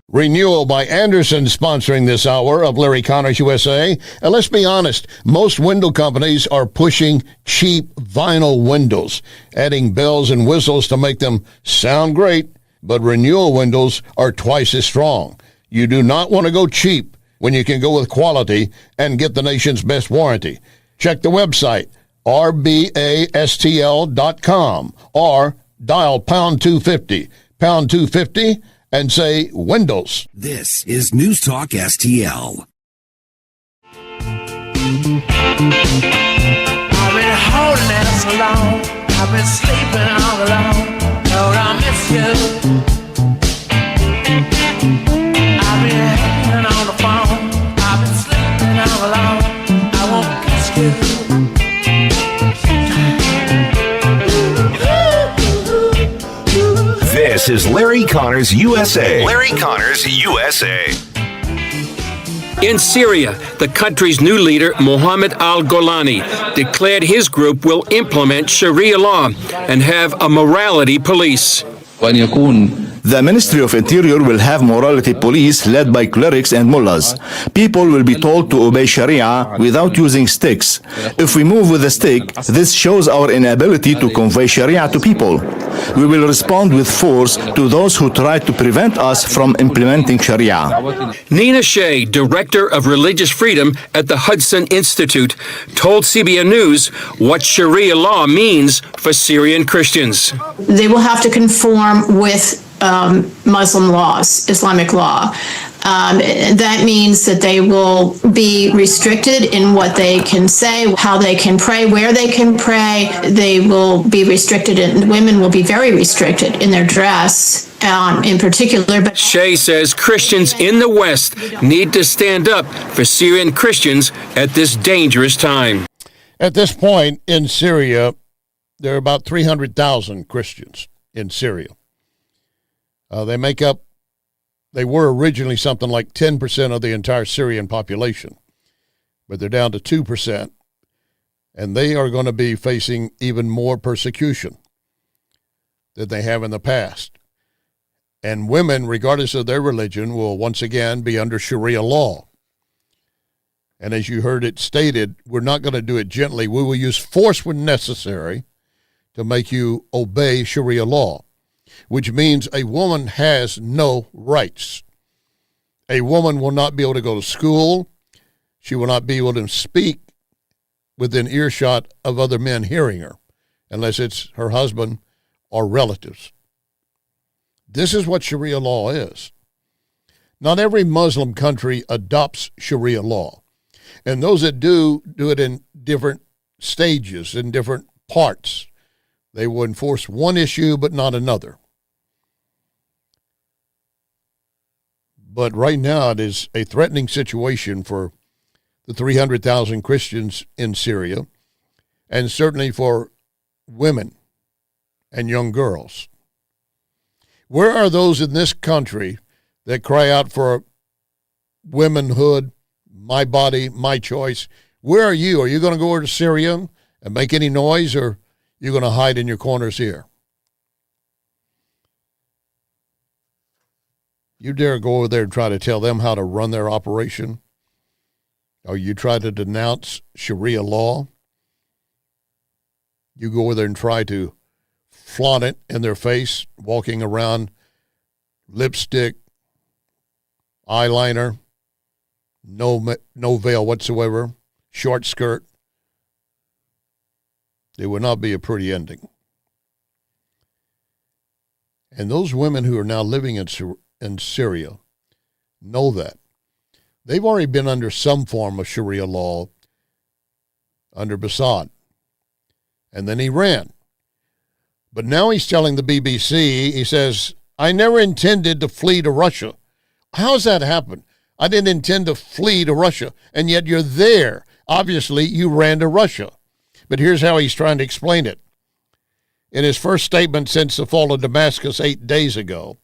Renewal by Andersen sponsoring this hour of Larry Connors USA. And let's be honest, most window companies are pushing cheap vinyl windows, adding bells and whistles to make them sound great, but renewal windows are twice as strong. You do not want to go cheap when you can go with quality and get the nation's best warranty. Check the website, rbastl.com, or dial pound 250, and say Windows. This is News Talk STL. I've been holding it so long. I've been sleeping all alone. Lord, I miss you. I've been hanging on the phone. This is Larry Connors USA. Larry Connors USA. In Syria, the country's new leader, Mohammed al-Golani, declared his group will implement Sharia law and have a morality police. The Ministry of Interior will have morality police led by clerics and mullahs. People will be told to obey Sharia without using sticks. If we move with a stick, this shows our inability to convey Sharia to people. We will respond with force to those who try to prevent us from implementing Sharia. Nina Shea, Director of Religious Freedom at the Hudson Institute, told CBN News what Sharia law means for Syrian Christians. They will have to conform with Muslim laws, Islamic law. That means that they will be restricted in what they can say, how they can pray, where they can pray. They will be restricted, and women will be very restricted in their dress. In particular. But Shea says Christians in the West need to stand up for Syrian Christians at this dangerous time. At this point in Syria, there are about 300,000 Christians in Syria. They were originally something like 10% of the entire Syrian population, but they're down to 2%, and they are going to be facing even more persecution than they have in the past. And women, regardless of their religion, will once again be under Sharia law. And as you heard it stated, we're not going to do it gently. We will use force when necessary to make you obey Sharia law, which means a woman has no rights. A woman will not be able to go to school. She will not be able to speak within earshot of other men hearing her, unless it's her husband or relatives. This is what Sharia law is. Not every Muslim country adopts Sharia law. And those that do it in different stages, in different parts. They will enforce one issue but not another. But right now it is a threatening situation for the 300,000 Christians in Syria, and certainly for women and young girls. Where are those in this country that cry out for womanhood, my body, my choice? Where are you? Are you going to go over to Syria and make any noise, or are you going to hide in your corners here? You dare go over there and try to tell them how to run their operation? Or you try to denounce Sharia law? You go over there and try to flaunt it in their face, walking around, lipstick, eyeliner, no veil whatsoever, short skirt. It would not be a pretty ending. And those women who are now living in Syria know that. They've already been under some form of Sharia law under Assad. And then he ran. But now he's telling the BBC, he says, I never intended to flee to Russia. How's that happen? I didn't intend to flee to Russia, and yet you're there. Obviously, you ran to Russia. But here's how he's trying to explain it. In his first statement since the fall of Damascus 8 days ago,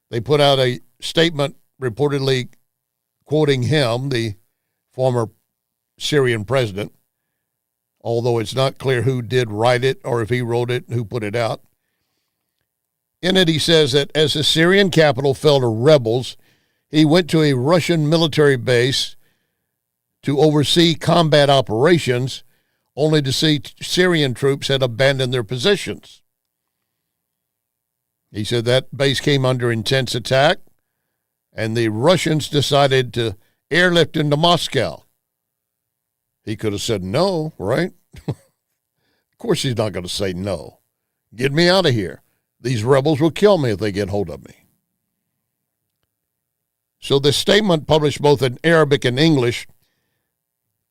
they put out a statement reportedly quoting him, the former Syrian president, although it's not clear who did write it or if he wrote it and who put it out. In it, he says that as the Syrian capital fell to rebels, he went to a Russian military base to oversee combat operations, only to see Syrian troops had abandoned their positions. He said that base came under intense attack, and the Russians decided to airlift into Moscow. He could have said no, right? Of course he's not going to say no. Get me out of here. These rebels will kill me if they get hold of me. So the statement, published both in Arabic and English,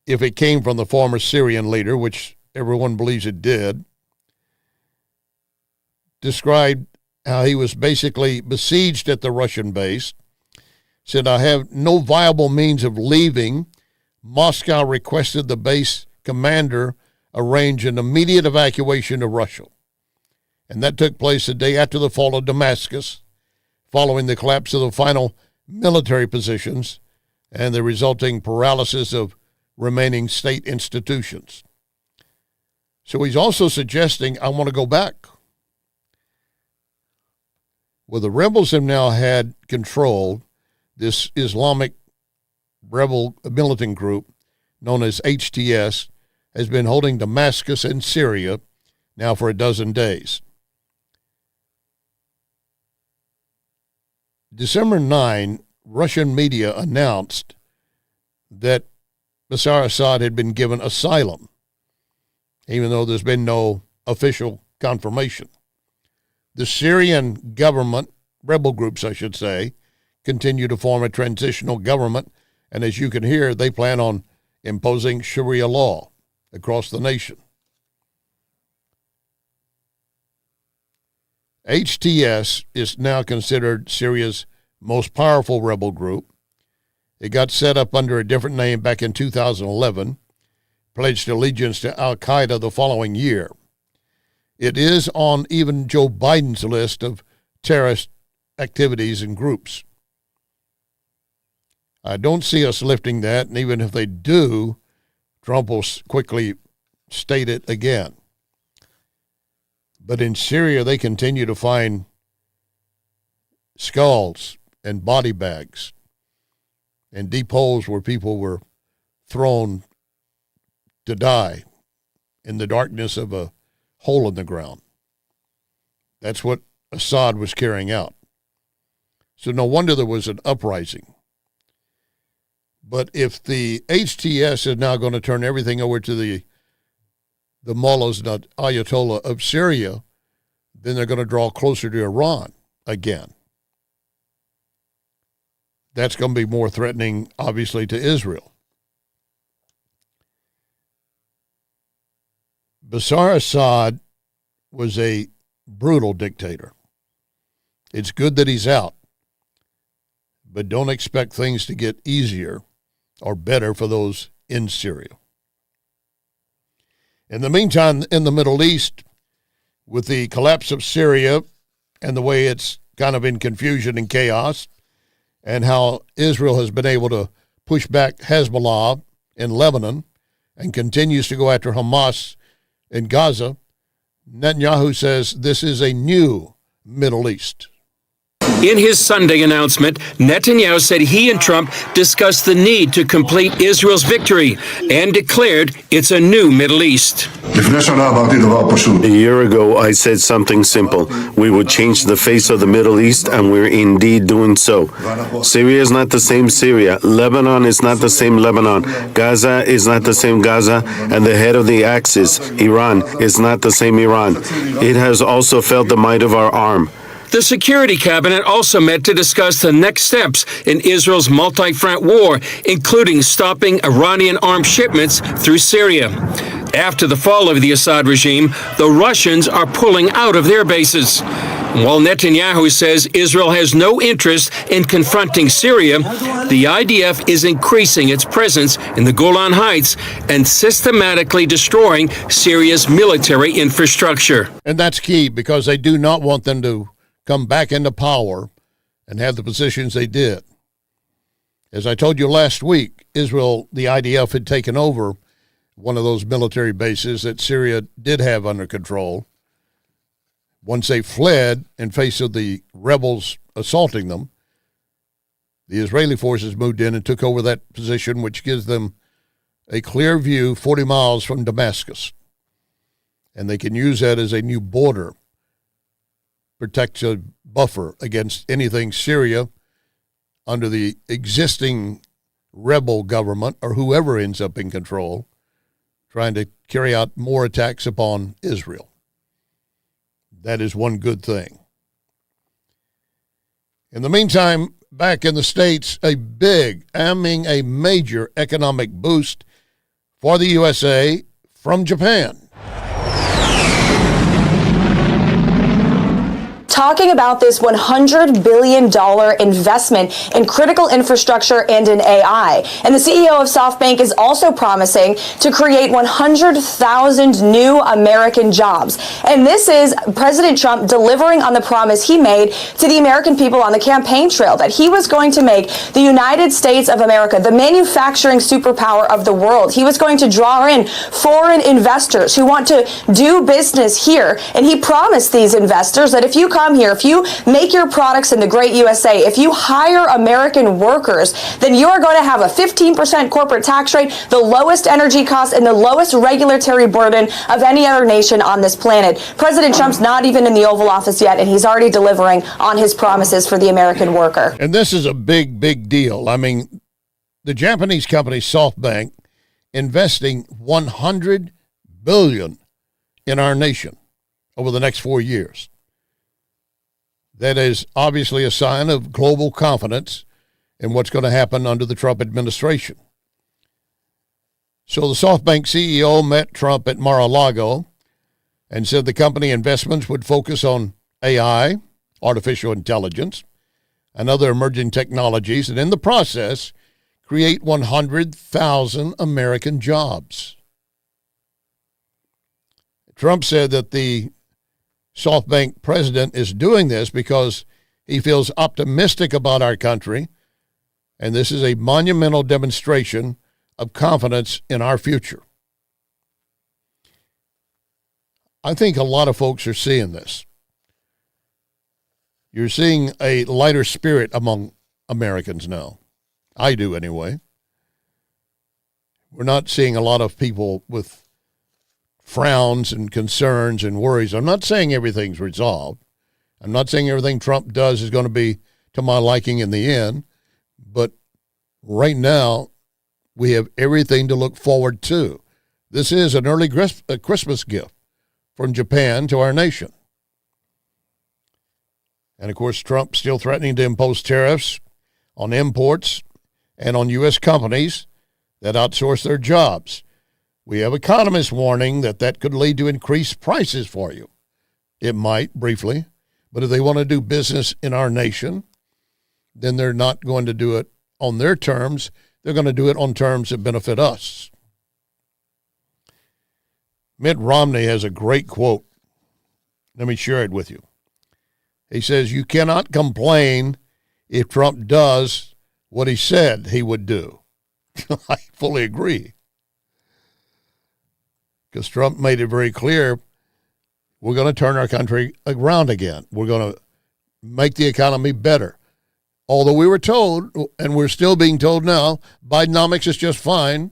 if it came from the former Syrian leader, which everyone believes it did, described how he was basically besieged at the Russian base, said, I have no viable means of leaving. Moscow requested the base commander arrange an immediate evacuation to Russia. And that took place the day after the fall of Damascus, following the collapse of the final military positions and the resulting paralysis of remaining state institutions. So he's also suggesting, I want to go back. Well, the rebels have now had control. This Islamic rebel militant group, known as HTS, has been holding Damascus and Syria now for a dozen days. December 9, Russian media announced that Bashar Assad had been given asylum, even though there's been no official confirmation. The Syrian government, rebel groups I should say, continue to form a transitional government, and as you can hear, they plan on imposing Sharia law across the nation. HTS is now considered Syria's most powerful rebel group. It got set up under a different name back in 2011, pledged allegiance to al-Qaeda the following year. It is on even Joe Biden's list of terrorist activities and groups. I don't see us lifting that, and even if they do, Trump will quickly state it again. But in Syria, they continue to find skulls and body bags and deep holes where people were thrown to die in the darkness of a hole in the ground. That's what Assad was carrying out. So no wonder there was an uprising. But if the HTS is now going to turn everything over to the mullahs, not Ayatollah of Syria, then they're going to draw closer to Iran again. That's going to be more threatening, obviously, to Israel. Bashar Assad was a brutal dictator. It's good that he's out, but don't expect things to get easier or better for those in Syria. In the meantime, in the Middle East, with the collapse of Syria and the way it's kind of in confusion and chaos, and how Israel has been able to push back Hezbollah in Lebanon and continues to go after Hamas in Gaza, Netanyahu says this is a new Middle East. In his Sunday announcement, Netanyahu said he and Trump discussed the need to complete Israel's victory and declared it's a new Middle East. A year ago, I said something simple. We would change the face of the Middle East, and we're indeed doing so. Syria is not the same Syria. Lebanon is not the same Lebanon. Gaza is not the same Gaza. And the head of the axis, Iran, is not the same Iran. It has also felt the might of our arm. The Security Cabinet also met to discuss the next steps in Israel's multi-front war, including stopping Iranian armed shipments through Syria. After the fall of the Assad regime, the Russians are pulling out of their bases. While Netanyahu says Israel has no interest in confronting Syria, the IDF is increasing its presence in the Golan Heights and systematically destroying Syria's military infrastructure. And that's key because they do not want them to come back into power and have the positions they did. As I told you last week, Israel, the IDF, had taken over one of those military bases that Syria did have under control. Once they fled in face of the rebels assaulting them, the Israeli forces moved in and took over that position, which gives them a clear view 40 miles from Damascus. And they can use that as a new border, protects a buffer against anything Syria under the existing rebel government or whoever ends up in control trying to carry out more attacks upon Israel. That is one good thing. In the meantime, back in the States, a major economic boost for the USA from Japan. talking about this $100 billion investment in critical infrastructure and in AI. And the CEO of SoftBank is also promising to create 100,000 new American jobs. And this is President Trump delivering on the promise he made to the American people on the campaign trail that he was going to make the United States of America the manufacturing superpower of the world. He was going to draw in foreign investors who want to do business here. And he promised these investors that if you come here, if you make your products in the great USA, if you hire American workers, then you are going to have a 15% corporate tax rate, the lowest energy costs, and the lowest regulatory burden of any other nation on this planet. President Trump's not even in the Oval Office yet, and he's already delivering on his promises for the American worker. And this is a big, big deal. I mean, the Japanese company SoftBank investing $100 billion in our nation over the next 4 years. That is obviously a sign of global confidence in what's going to happen under the Trump administration. So the SoftBank CEO met Trump at Mar-a-Lago and said the company investments would focus on AI, artificial intelligence, and other emerging technologies, and in the process, create 100,000 American jobs. Trump said that the SoftBank president is doing this because he feels optimistic about our country, and this is a monumental demonstration of confidence in our future. I think a lot of folks are seeing this. You're seeing a lighter spirit among Americans now. I do anyway. We're not seeing a lot of people with frowns and concerns and worries. I'm not saying everything's resolved. I'm not saying everything Trump does is going to be to my liking in the end. But right now, we have everything to look forward to. This is an early Christmas gift from Japan to our nation. And, of course, Trump still threatening to impose tariffs on imports and on U.S. companies that outsource their jobs. We have economists warning that that could lead to increased prices for you. It might, briefly, but if they want to do business in our nation, then they're not going to do it on their terms. They're going to do it on terms that benefit us. Mitt Romney has a great quote. Let me share it with you. He says, "You cannot complain if Trump does what he said he would do." I fully agree. Because Trump made it very clear, we're going to turn our country around again. We're going to make the economy better. Although we were told, and we're still being told now, Bidenomics is just fine.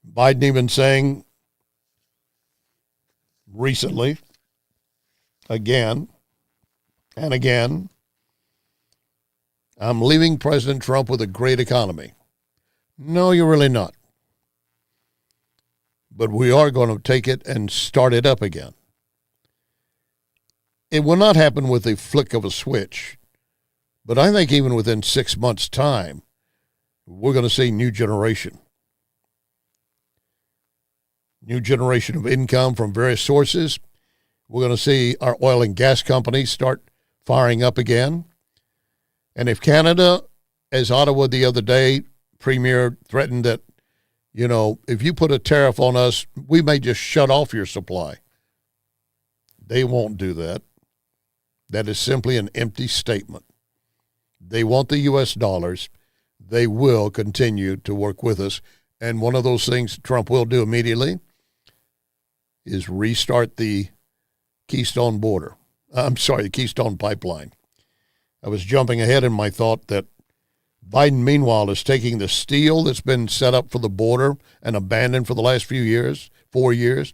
Biden even saying recently, again and again, I'm leaving President Trump with a great economy. No, you're really not. But we are going to take it and start it up again. It will not happen with a flick of a switch, but I think even within 6 months' time, we're going to see new generation. New generation of income from various sources. We're going to see our oil and gas companies start firing up again. And if Canada, as Ottawa the other day, Premier threatened that, you know, if you put a tariff on us, we may just shut off your supply. They won't do that. That is simply an empty statement. They want the U.S. dollars. They will continue to work with us. And one of those things Trump will do immediately is restart the Keystone Pipeline. I was jumping ahead in my thought that Biden, meanwhile, is taking the steel that's been set up for the border and abandoned for the last 4 years.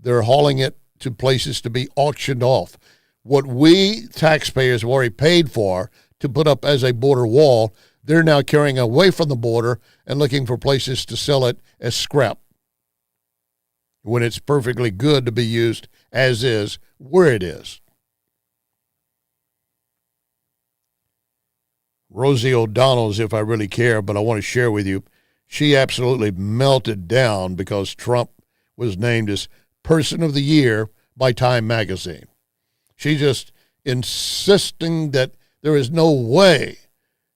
They're hauling it to places to be auctioned off. What we taxpayers have already paid for to put up as a border wall, they're now carrying away from the border and looking for places to sell it as scrap, when it's perfectly good to be used as is, where it is. Rosie O'Donnell's If I Really Care, but I want to share with you, she absolutely melted down because Trump was named as Person of the Year by Time Magazine. She just insisting that there is no way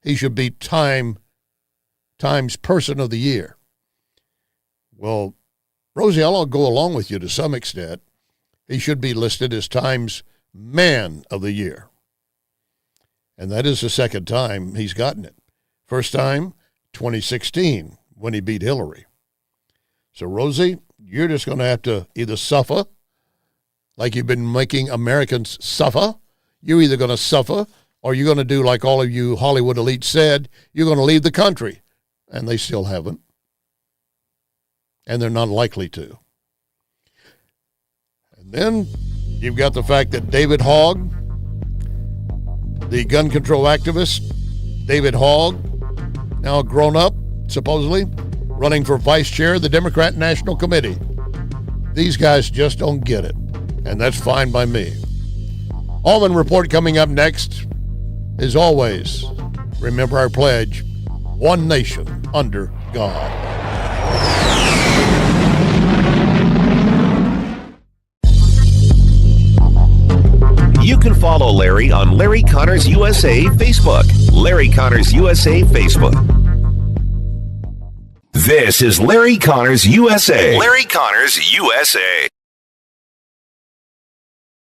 he should be Times Person of the Year. Well, Rosie, I'll go along with you to some extent. He should be listed as Times Man of the Year. And that is the second time he's gotten it. First time, 2016, when he beat Hillary. So, Rosie, you're just going to have to either suffer, like you've been making Americans suffer. You're either going to suffer, or you're going to do like all of you Hollywood elites said, you're going to leave the country. And they still haven't. And they're not likely to. And then you've got the fact that David Hogg, the gun control activist, David Hogg, now grown up, supposedly, running for vice chair of the Democrat National Committee. These guys just don't get it. And that's fine by me. Allman Report coming up next. As always, remember our pledge, one nation under God. You can follow Larry on Larry Connors USA Facebook. Larry Connors USA Facebook. This is Larry Connors USA. Larry Connors USA.